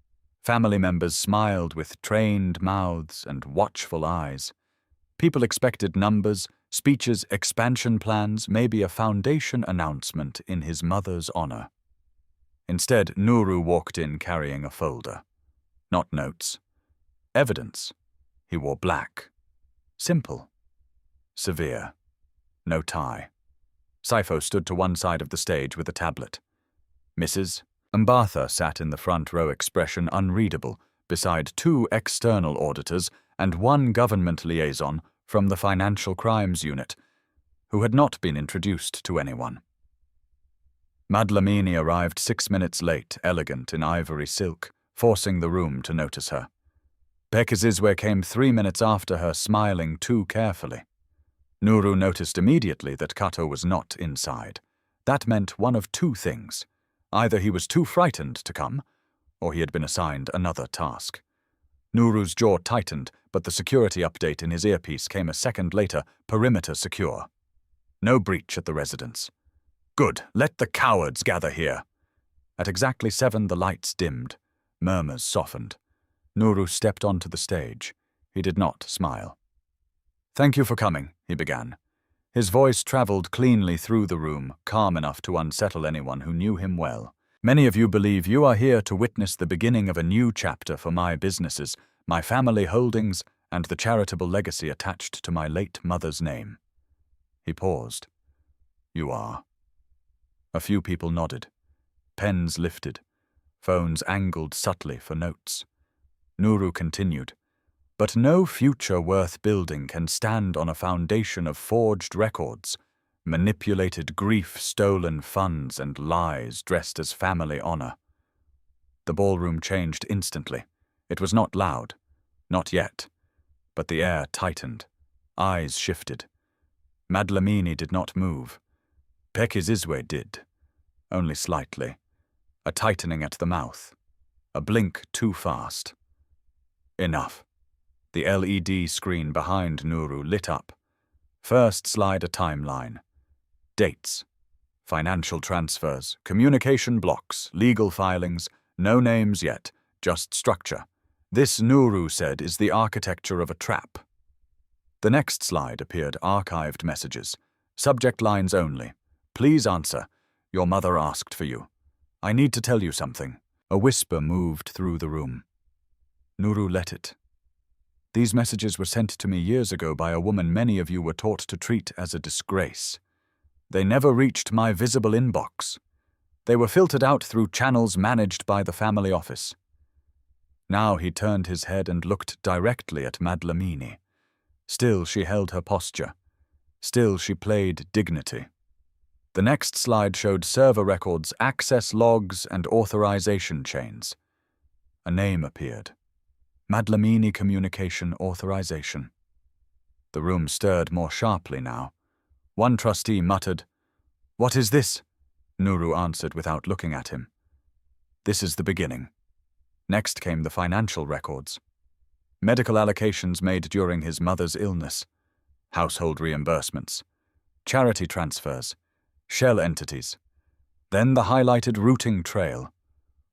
Family members smiled with trained mouths and watchful eyes. People expected numbers, speeches, expansion plans, maybe a foundation announcement in his mother's honor. Instead, Nuru walked in carrying a folder. Not notes. Evidence. He wore black. Simple. Severe. No tie. Saifo stood to one side of the stage with a tablet. Mrs. Mbatha sat in the front row, expression unreadable, beside two external auditors and one government liaison from the Financial Crimes Unit, who had not been introduced to anyone. Madlamini arrived 6 minutes late, elegant in ivory silk, forcing the room to notice her. Bekizizwe came 3 minutes after her, smiling too carefully. Nuru noticed immediately that Kato was not inside. That meant one of two things. Either he was too frightened to come, or he had been assigned another task. Nuru's jaw tightened, but the security update in his earpiece came a second later, perimeter secure. No breach at the residence. Good, let the cowards gather here. At exactly 7, the lights dimmed. Murmurs softened. Nuru stepped onto the stage. He did not smile. "Thank you for coming," he began. His voice traveled cleanly through the room, calm enough to unsettle anyone who knew him well. "Many of you believe you are here to witness the beginning of a new chapter for my businesses, my family holdings, and the charitable legacy attached to my late mother's name." He paused. "You are." A few people nodded. Pens lifted. Phones angled subtly for notes. Nuru continued. "But no future worth building can stand on a foundation of forged records, manipulated grief, stolen funds, and lies dressed as family honor." The ballroom changed instantly. It was not loud. Not yet. But the air tightened. Eyes shifted. Madlamini did not move. Bekizizwe did. Only slightly. A tightening at the mouth. A blink too fast. Enough. The LED screen behind Nuru lit up. First slide a timeline. Dates. Financial transfers, communication blocks, legal filings, no names yet, just structure. This, Nuru said, is the architecture of a trap. The next slide appeared archived messages. Subject lines only. "Please answer. Your mother asked for you. I need to tell you something." A whisper moved through the room. Nuru let it. "These messages were sent to me years ago by a woman many of you were taught to treat as a disgrace. They never reached my visible inbox. They were filtered out through channels managed by the family office." Now he turned his head and looked directly at Madlamini. Still she held her posture. Still she played dignity. The next slide showed server records, access logs, and authorization chains. A name appeared. Madlamini Communication Authorization. The room stirred more sharply now. One trustee muttered, "What is this?" Nuru answered without looking at him. "This is the beginning." Next came the financial records. Medical allocations made during his mother's illness. Household reimbursements. Charity transfers. Shell entities. Then the highlighted routing trail.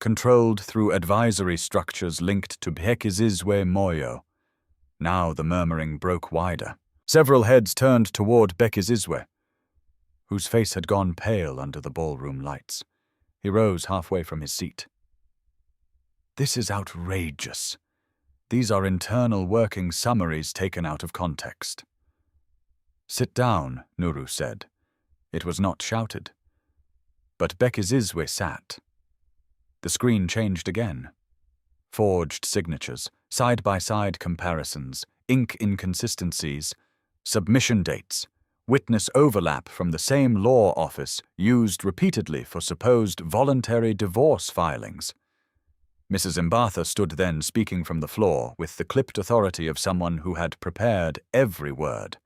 Controlled through advisory structures linked to Bekizizwe Moyo. Now the murmuring broke wider. Several heads turned toward Bekizizwe, whose face had gone pale under the ballroom lights. He rose halfway from his seat. "This is outrageous. These are internal working summaries taken out of context." "Sit down," Nuru said. It was not shouted. But Bekizizwe sat. The screen changed again. Forged signatures, side-by-side comparisons, ink inconsistencies, submission dates, witness overlap from the same law office used repeatedly for supposed voluntary divorce filings. Mrs. Mbatha stood then speaking from the floor with the clipped authority of someone who had prepared every word.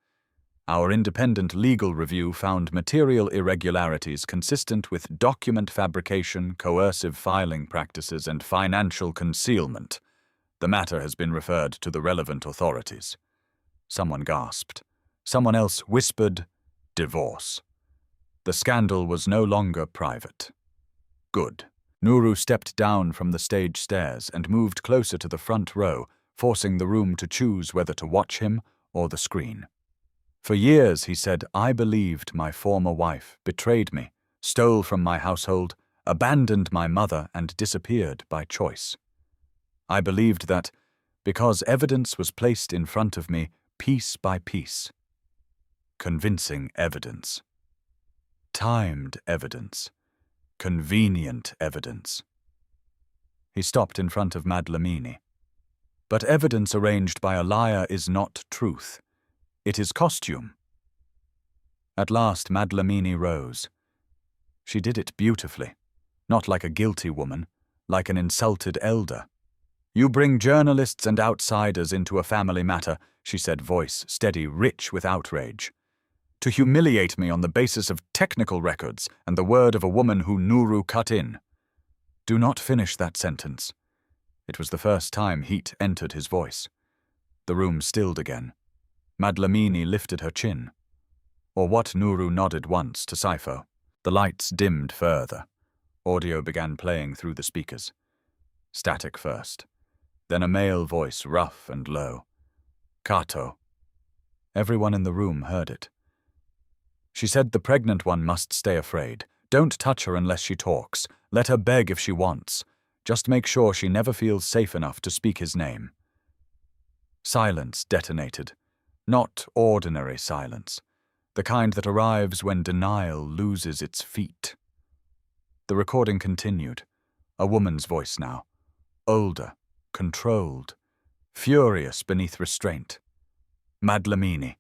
Our independent legal review found material irregularities consistent with document fabrication, coercive filing practices, and financial concealment. The matter has been referred to the relevant authorities. Someone gasped. Someone else whispered, "Divorce." The scandal was no longer private. Good. Nuru stepped down from the stage stairs and moved closer to the front row, forcing the room to choose whether to watch him or the screen. For years, he said, I believed my former wife betrayed me, stole from my household, abandoned my mother, and disappeared by choice. I believed that, because evidence was placed in front of me piece by piece, convincing evidence, timed evidence, convenient evidence. He stopped in front of Madlamini. But evidence arranged by a liar is not truth. It is costume. At last Madlamini rose. She did it beautifully, not like a guilty woman, like an insulted elder. You bring journalists and outsiders into a family matter, she said, voice steady, rich with outrage, to humiliate me on the basis of technical records and the word of a woman who Nuru cut in. Do not finish that sentence. It was the first time heat entered his voice. The room stilled again. Madlamini lifted her chin. Or what Nuru nodded once to Saifo. The lights dimmed further. Audio began playing through the speakers. Static first. Then a male voice, rough and low. Kato. Everyone in the room heard it. She said the pregnant one must stay afraid. Don't touch her unless she talks. Let her beg if she wants. Just make sure she never feels safe enough to speak his name. Silence detonated. Not ordinary silence. The kind that arrives when denial loses its feet. The recording continued. A woman's voice now. Older, controlled, furious beneath restraint. Madlamini,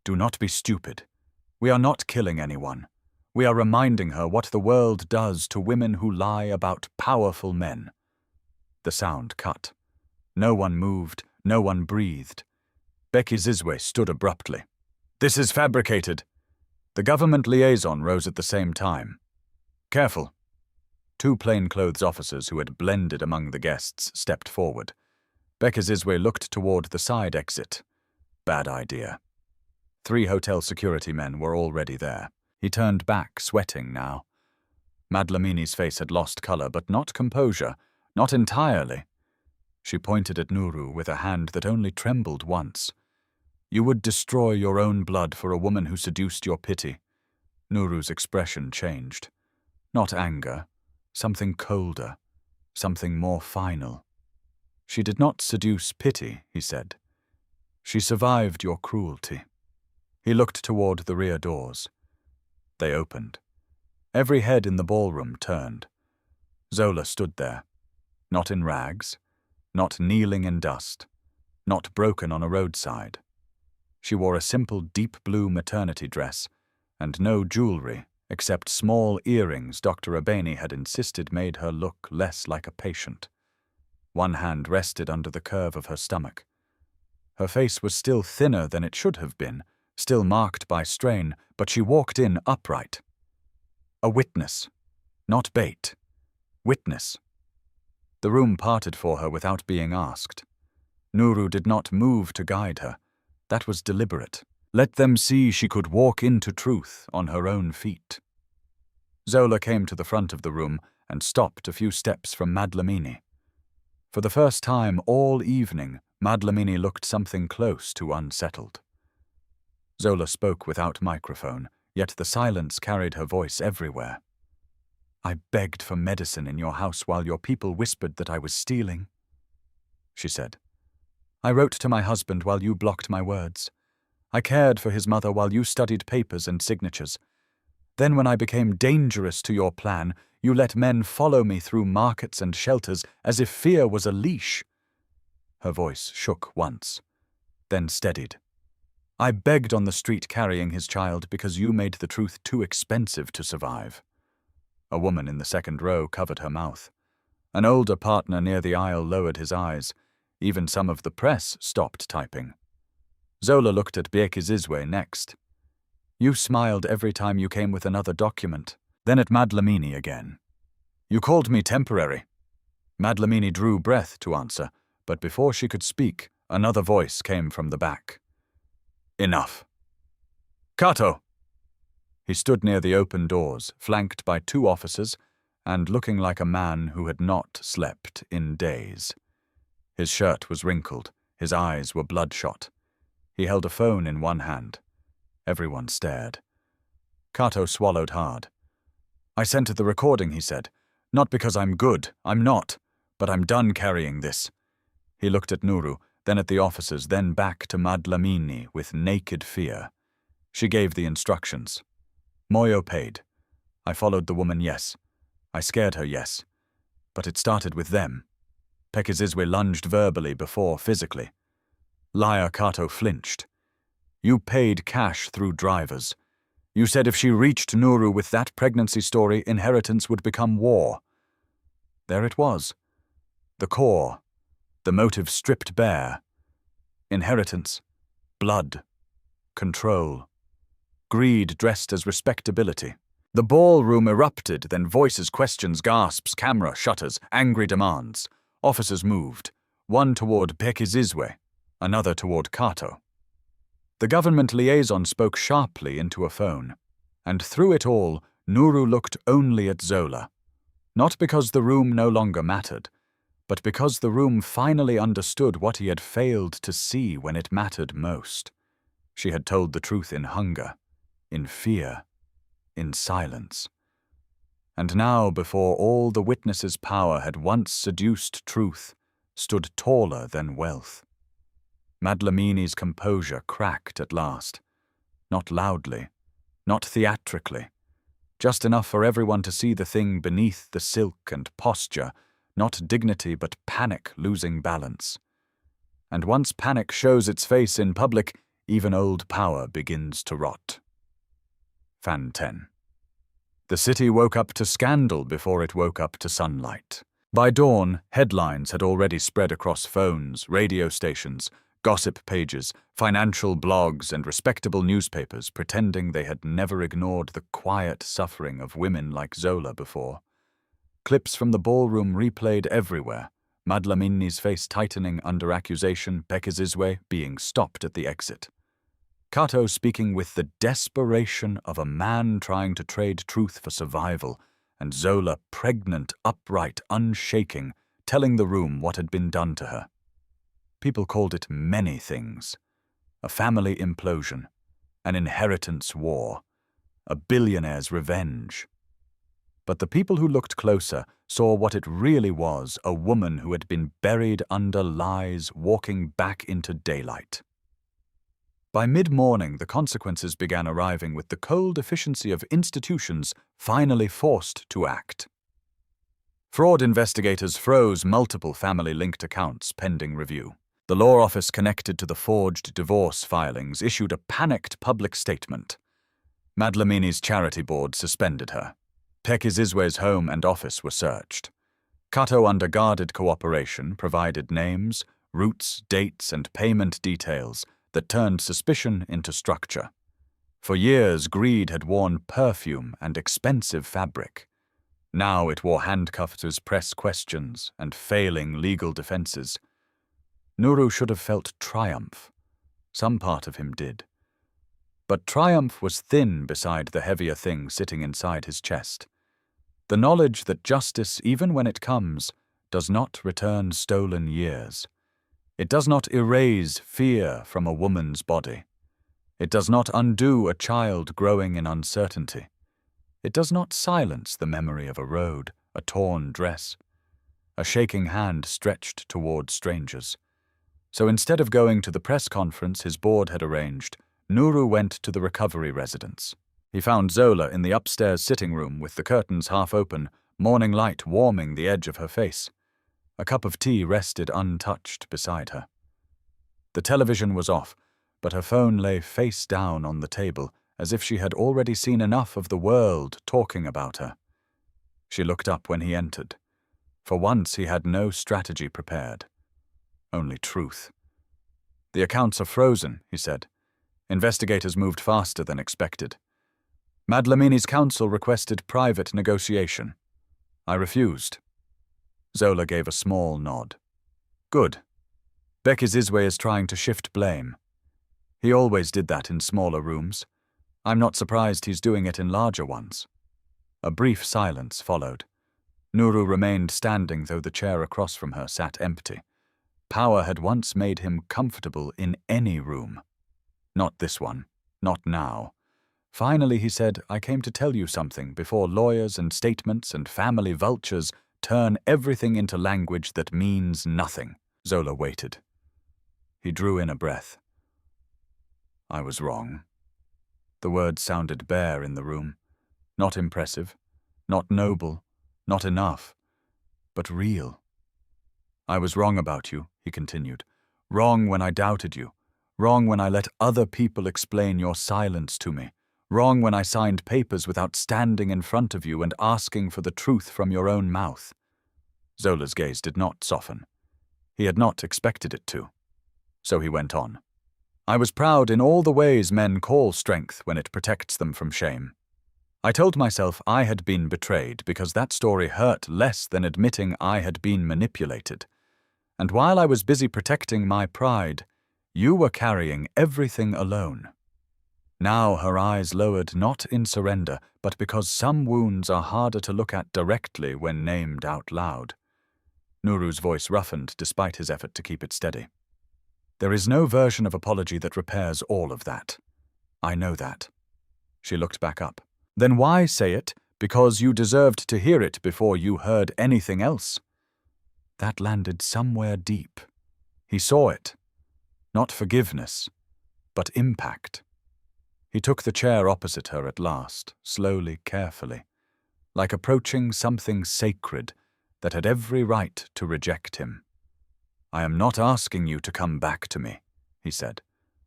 do not be stupid. We are not killing anyone. We are reminding her what the world does to women who lie about powerful men. The sound cut. No one moved, no one breathed. Becky Zizwe stood abruptly. This is fabricated. The government liaison rose at the same time. Careful. Two plainclothes officers who had blended among the guests stepped forward. Becky Zizwe looked toward the side exit. Bad idea. 3 hotel security men were already there. He turned back, sweating now. Madlamini's face had lost color, but not composure, not entirely. She pointed at Nuru with a hand that only trembled once. You would destroy your own blood for a woman who seduced your pity. Nuru's expression changed. Not anger, something colder, something more final. She did not seduce pity, he said. She survived your cruelty. He looked toward the rear doors. They opened. Every head in the ballroom turned. Zola stood there, not in rags, not kneeling in dust, not broken on a roadside. She wore a simple deep blue maternity dress and no jewelry except small earrings Dr. Abeni had insisted made her look less like a patient. One hand rested under the curve of her stomach. Her face was still thinner than it should have been, still marked by strain, but she walked in upright. A witness. Not bait. Witness. The room parted for her without being asked. Nuru did not move to guide her. That was deliberate. Let them see she could walk into truth on her own feet. Zola came to the front of the room and stopped a few steps from Madlamini. For the first time all evening, Madlamini looked something close to unsettled. Zola spoke without microphone, yet the silence carried her voice everywhere. I begged for medicine in your house while your people whispered that I was stealing, she said. I wrote to my husband while you blocked my words. I cared for his mother while you studied papers and signatures. Then when I became dangerous to your plan, you let men follow me through markets and shelters as if fear was a leash. Her voice shook once, then steadied. "I begged on the street carrying his child because you made the truth too expensive to survive." A woman in the second row covered her mouth. An older partner near the aisle lowered his eyes. Even some of the press stopped typing. Zola looked at Bekizizwe next. "You smiled every time you came with another document." Then at Madlamini again. "You called me temporary." Madlamini drew breath to answer, but before she could speak, another voice came from the back. "Enough. Kato!" He stood near the open doors, flanked by 2 officers, and looking like a man who had not slept in days. His shirt was wrinkled, his eyes were bloodshot. He held a phone in one hand. Everyone stared. Kato swallowed hard. "I sent the recording," he said. "Not because I'm good, I'm not, but I'm done carrying this." He looked at Nuru, then at the officers, then back to Madlamini with naked fear. She gave the instructions. Moyo paid. I followed the woman, yes. I scared her, yes. But it started with them. Bekizizwe lunged verbally before physically. Liar Kato flinched. "You paid cash through drivers. You said if she reached Nuru with that pregnancy story, inheritance would become war." There it was. The core. The motive stripped bare. Inheritance. Blood. Control. Greed dressed as respectability. The ballroom erupted, then voices, questions, gasps, camera, shutters, angry demands. Officers moved, one toward Bekizizwe, another toward Kato. The government liaison spoke sharply into a phone, and through it all, Nuru looked only at Zola. Not because the room no longer mattered, but because the room finally understood what he had failed to see when it mattered most. She had told the truth in hunger, in fear, in silence. And now, before all the witnesses' power had once seduced truth, stood taller than wealth. Madlamini's composure cracked at last. Not loudly, not theatrically, just enough for everyone to see the thing beneath the silk and posture, not dignity but panic losing balance. And once panic shows its face in public, even old power begins to rot. Fan 10. The city woke up to scandal before it woke up to sunlight. By dawn, headlines had already spread across phones, radio stations, gossip pages, financial blogs, and respectable newspapers pretending they had never ignored the quiet suffering of women like Zola before. Clips from the ballroom replayed everywhere, Madlamini's face tightening under accusation, Bekizizwe being stopped at the exit. Kato speaking with the desperation of a man trying to trade truth for survival, and Zola pregnant, upright, unshaking, telling the room what had been done to her. People called it many things. A family implosion, an inheritance war, a billionaire's revenge. But the people who looked closer saw what it really was, a woman who had been buried under lies walking back into daylight. By mid-morning, the consequences began arriving with the cold efficiency of institutions finally forced to act. Fraud investigators froze multiple family-linked accounts pending review. The law office connected to the forged divorce filings issued a panicked public statement. Madlamini's charity board suspended her. Bekizizwe's home and office were searched. Kato, under guarded cooperation, provided names, routes, dates, and payment details that turned suspicion into structure. For years, greed had worn perfume and expensive fabric. Now it wore handcuffs as press questions and failing legal defenses. Nuru should have felt triumph. Some part of him did. But triumph was thin beside the heavier thing sitting inside his chest. The knowledge that justice, even when it comes, does not return stolen years. It does not erase fear from a woman's body. It does not undo a child growing in uncertainty. It does not silence the memory of a road, a torn dress, a shaking hand stretched toward strangers. So instead of going to the press conference his board had arranged, Nuru went to the recovery residence. He found Zola in the upstairs sitting room with the curtains half open, morning light warming the edge of her face. A cup of tea rested untouched beside her. The television was off, but her phone lay face down on the table, as if she had already seen enough of the world talking about her. She looked up when he entered. For once he had no strategy prepared. Only truth. "The accounts are frozen," he said. "Investigators moved faster than expected. Madlamini's counsel requested private negotiation. I refused." Zola gave a small nod. "Good. Becky Zizwe is trying to shift blame. He always did that in smaller rooms. I'm not surprised he's doing it in larger ones." A brief silence followed. Nuru remained standing, though the chair across from her sat empty. Power had once made him comfortable in any room. Not this one. Not now. Finally he said, "I came to tell you something before lawyers and statements and family vultures turn everything into language that means nothing." Zola waited. He drew in a breath. "I was wrong." The words sounded bare in the room. Not impressive, not noble, not enough, but real. "I was wrong about you," he continued. "Wrong when I doubted you. Wrong when I let other people explain your silence to me. Wrong when I signed papers without standing in front of you and asking for the truth from your own mouth." Zola's gaze did not soften. He had not expected it to. So he went on. "I was proud in all the ways men call strength when it protects them from shame. I told myself I had been betrayed because that story hurt less than admitting I had been manipulated. And while I was busy protecting my pride, you were carrying everything alone." Now her eyes lowered not in surrender, but because some wounds are harder to look at directly when named out loud. Nuru's voice roughened despite his effort to keep it steady. "There is no version of apology that repairs all of that. I know that." She looked back up. "Then why say it? Because you deserved to hear it before you heard anything else." That landed somewhere deep. He saw it. Not forgiveness, but impact. He took the chair opposite her at last, slowly, carefully, like approaching something sacred that had every right to reject him. "I am not asking you to come back to me," he said.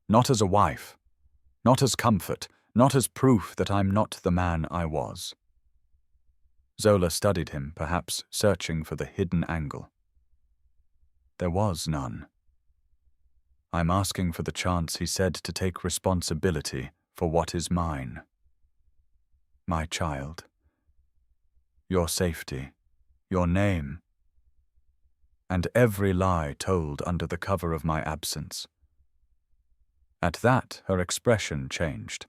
"Not as a wife. Not as comfort. Not as proof that I'm not the man I was." Zola studied him, perhaps searching for the hidden angle. There was none. "I'm asking for the chance," he said, "to take responsibility for what is mine. My child. Your safety. Your name. And every lie told under the cover of my absence." At that, her expression changed.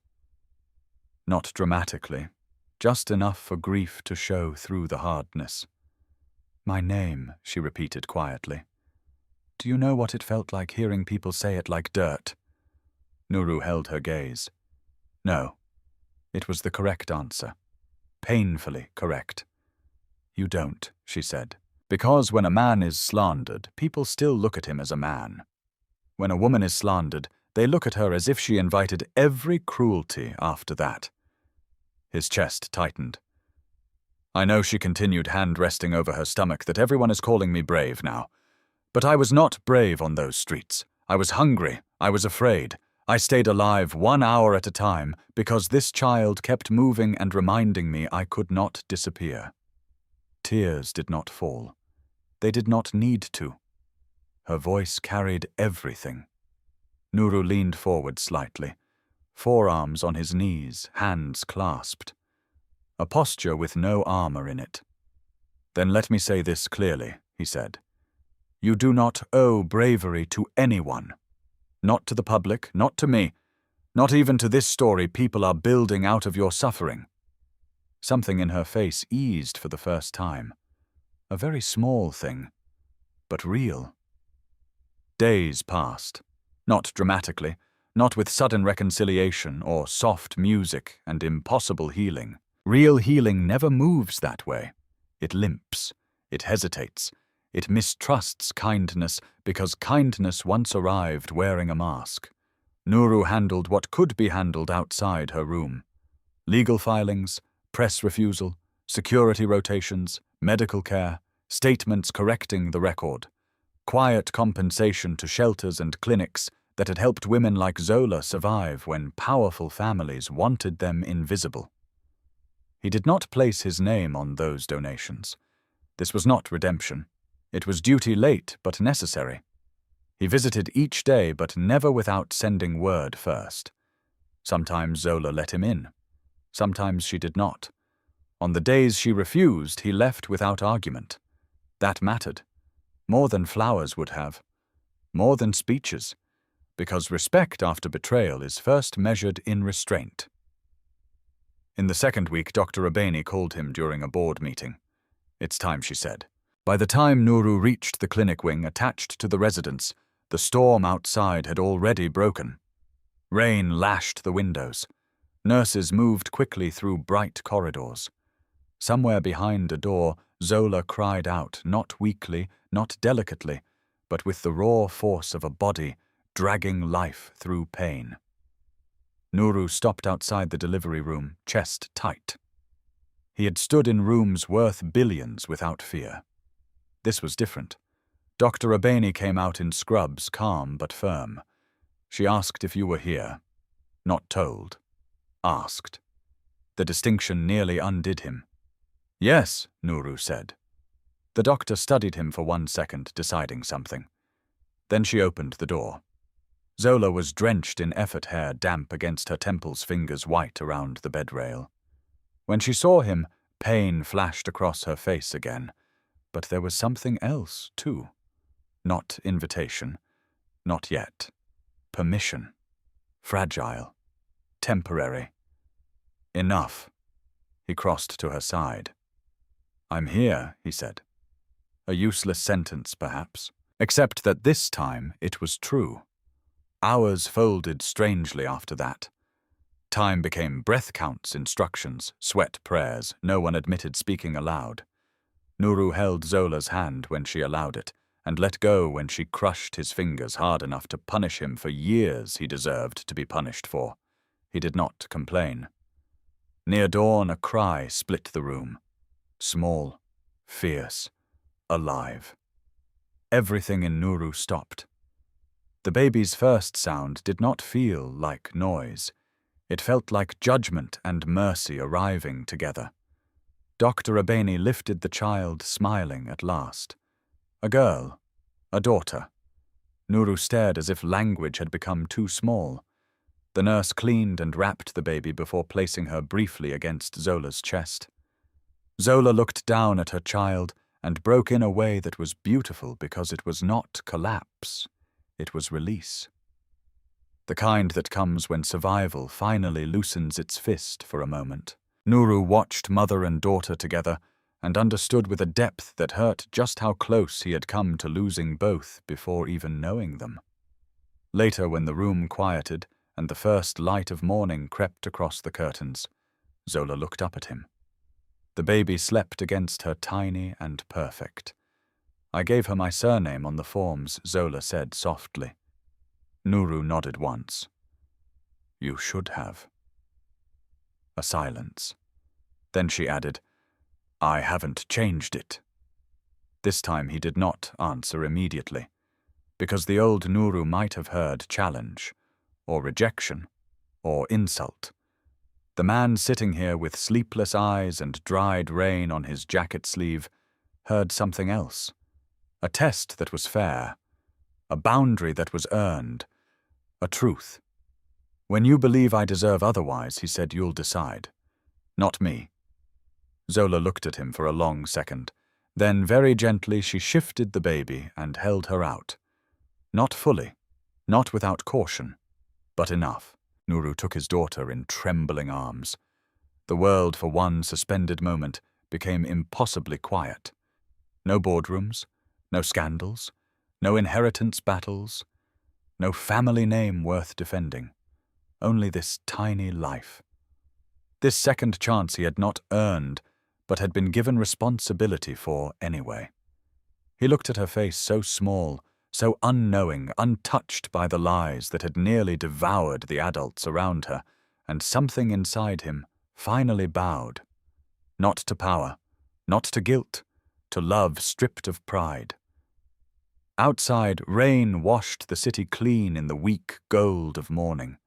Not dramatically, just enough for grief to show through the hardness. "My name," she repeated quietly. "Do you know what it felt like hearing people say it like dirt?" Nuru held her gaze. No. It was the correct answer. Painfully correct. "You don't," she said. "Because when a man is slandered, people still look at him as a man. When a woman is slandered, they look at her as if she invited every cruelty after that." His chest tightened. "I know," she continued, hand resting over her stomach, "that everyone is calling me brave now. But I was not brave on those streets. I was hungry. I was afraid. I stayed alive 1 hour at a time because this child kept moving and reminding me I could not disappear." Tears did not fall. They did not need to. Her voice carried everything. Nuru leaned forward slightly, forearms on his knees, hands clasped. A posture with no armor in it. "Then let me say this clearly," he said. "You do not owe bravery to anyone. Not to the public, not to me, not even to this story people are building out of your suffering." Something in her face eased for the first time. A very small thing, but real. Days passed. Not dramatically, not with sudden reconciliation or soft music and impossible healing. Real healing never moves that way. It limps. It hesitates. It mistrusts kindness because kindness once arrived wearing a mask. Nuru handled what could be handled outside her room. Legal filings, press refusal, security rotations, medical care, statements correcting the record, quiet compensation to shelters and clinics that had helped women like Zola survive when powerful families wanted them invisible. He did not place his name on those donations. This was not redemption. It was duty late but necessary. He visited each day but never without sending word first. Sometimes Zola let him in. Sometimes she did not. On the days she refused, he left without argument. That mattered. More than flowers would have. More than speeches. Because respect after betrayal is first measured in restraint. In the second week, Dr. Abeni called him during a board meeting. "It's time," she said. By the time Nuru reached the clinic wing attached to the residence, the storm outside had already broken. Rain lashed the windows. Nurses moved quickly through bright corridors. Somewhere behind a door, Zola cried out, not weakly, not delicately, but with the raw force of a body dragging life through pain. Nuru stopped outside the delivery room, chest tight. He had stood in rooms worth billions without fear. This was different. Dr. Abeni came out in scrubs, calm but firm. She asked if you were here. Not told. Asked. The distinction nearly undid him. "Yes," Nuru said. The doctor studied him for 1 second, deciding something. Then she opened the door. Zola was drenched in effort hair, damp against her temples, fingers white around the bed rail. When she saw him, pain flashed across her face again. But there was something else, too. Not invitation. Not yet. Permission. Fragile. Temporary. Enough. He crossed to her side. "I'm here," he said. A useless sentence, perhaps, except that this time it was true. Hours folded strangely after that. Time became breath counts, instructions, sweat prayers. No one admitted speaking aloud. Nuru held Zola's hand when she allowed it, and let go when she crushed his fingers hard enough to punish him for years he deserved to be punished for. He did not complain. Near dawn, a cry split the room. Small, fierce, alive. Everything in Nuru stopped. The baby's first sound did not feel like noise. It felt like judgment and mercy arriving together. Dr. Abeni lifted the child, smiling at last. A girl. A daughter. Nuru stared as if language had become too small. The nurse cleaned and wrapped the baby before placing her briefly against Zola's chest. Zola looked down at her child and broke in a way that was beautiful because it was not collapse. It was release. The kind that comes when survival finally loosens its fist for a moment. Nuru watched mother and daughter together and understood with a depth that hurt just how close he had come to losing both before even knowing them. Later, when the room quieted and the first light of morning crept across the curtains, Zola looked up at him. The baby slept against her, tiny and perfect. "I gave her my surname on the forms," Zola said softly. Nuru nodded once. "You should have." A silence. Then she added, "I haven't changed it." This time he did not answer immediately, because the old Nuru might have heard challenge, or rejection, or insult. The man sitting here with sleepless eyes and dried rain on his jacket sleeve heard something else. A test that was fair. A boundary that was earned. A truth. "When you believe I deserve otherwise," he said, "you'll decide. Not me." Zola looked at him for a long second. Then, very gently, she shifted the baby and held her out. Not fully. Not without caution. But enough. Nuru took his daughter in trembling arms. The world, for one suspended moment, became impossibly quiet. No boardrooms, no scandals, no inheritance battles, no family name worth defending. Only this tiny life. This second chance he had not earned, but had been given responsibility for anyway. He looked at her face, so small, so unknowing, untouched by the lies that had nearly devoured the adults around her, and something inside him finally bowed. Not to power, not to guilt, to love stripped of pride. Outside, rain washed the city clean in the weak gold of morning.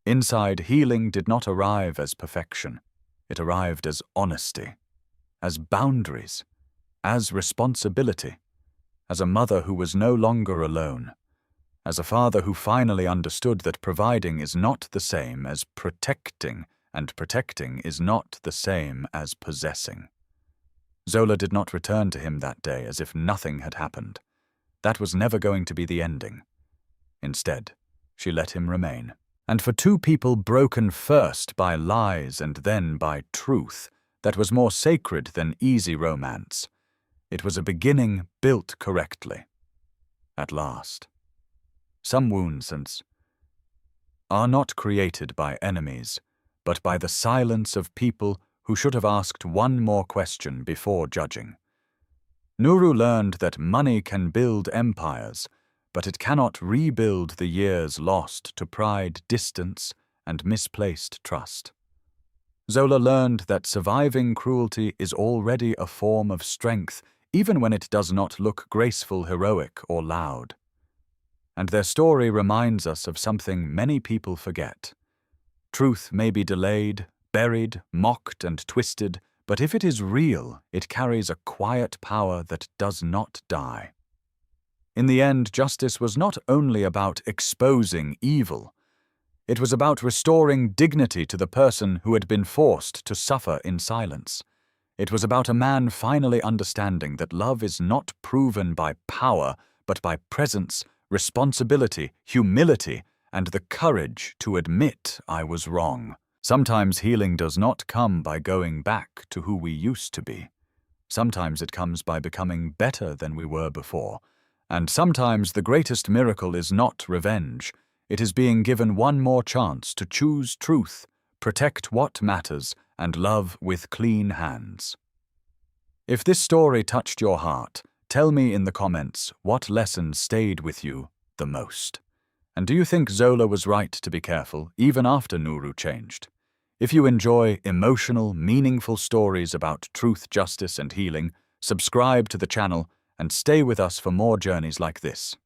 Inside, healing did not arrive as perfection. It arrived as honesty, as boundaries, as responsibility, as a mother who was no longer alone, as a father who finally understood that providing is not the same as protecting, and protecting is not the same as possessing. Zola did not return to him that day as if nothing had happened. That was never going to be the ending. Instead, she let him remain. And for two people broken first by lies and then by truth, that was more sacred than easy romance. It was a beginning built correctly. At last. Some wounds are not created by enemies, but by the silence of people who should have asked one more question before judging. Nuru learned that money can build empires, but it cannot rebuild the years lost to pride, distance, and misplaced trust. Zola learned that surviving cruelty is already a form of strength, even when it does not look graceful, heroic, or loud. And their story reminds us of something many people forget. Truth may be delayed, buried, mocked, and twisted, but if it is real, it carries a quiet power that does not die. In the end, justice was not only about exposing evil. It was about restoring dignity to the person who had been forced to suffer in silence. It was about a man finally understanding that love is not proven by power, but by presence, responsibility, humility, and the courage to admit I was wrong. Sometimes healing does not come by going back to who we used to be. Sometimes it comes by becoming better than we were before. And sometimes the greatest miracle is not revenge. It is being given one more chance to choose truth, protect what matters, and love with clean hands. If this story touched your heart, tell me in the comments what lesson stayed with you the most. And do you think Zola was right to be careful, even after Nuru changed? If you enjoy emotional, meaningful stories about truth, justice, and healing, subscribe to the channel and stay with us for more journeys like this.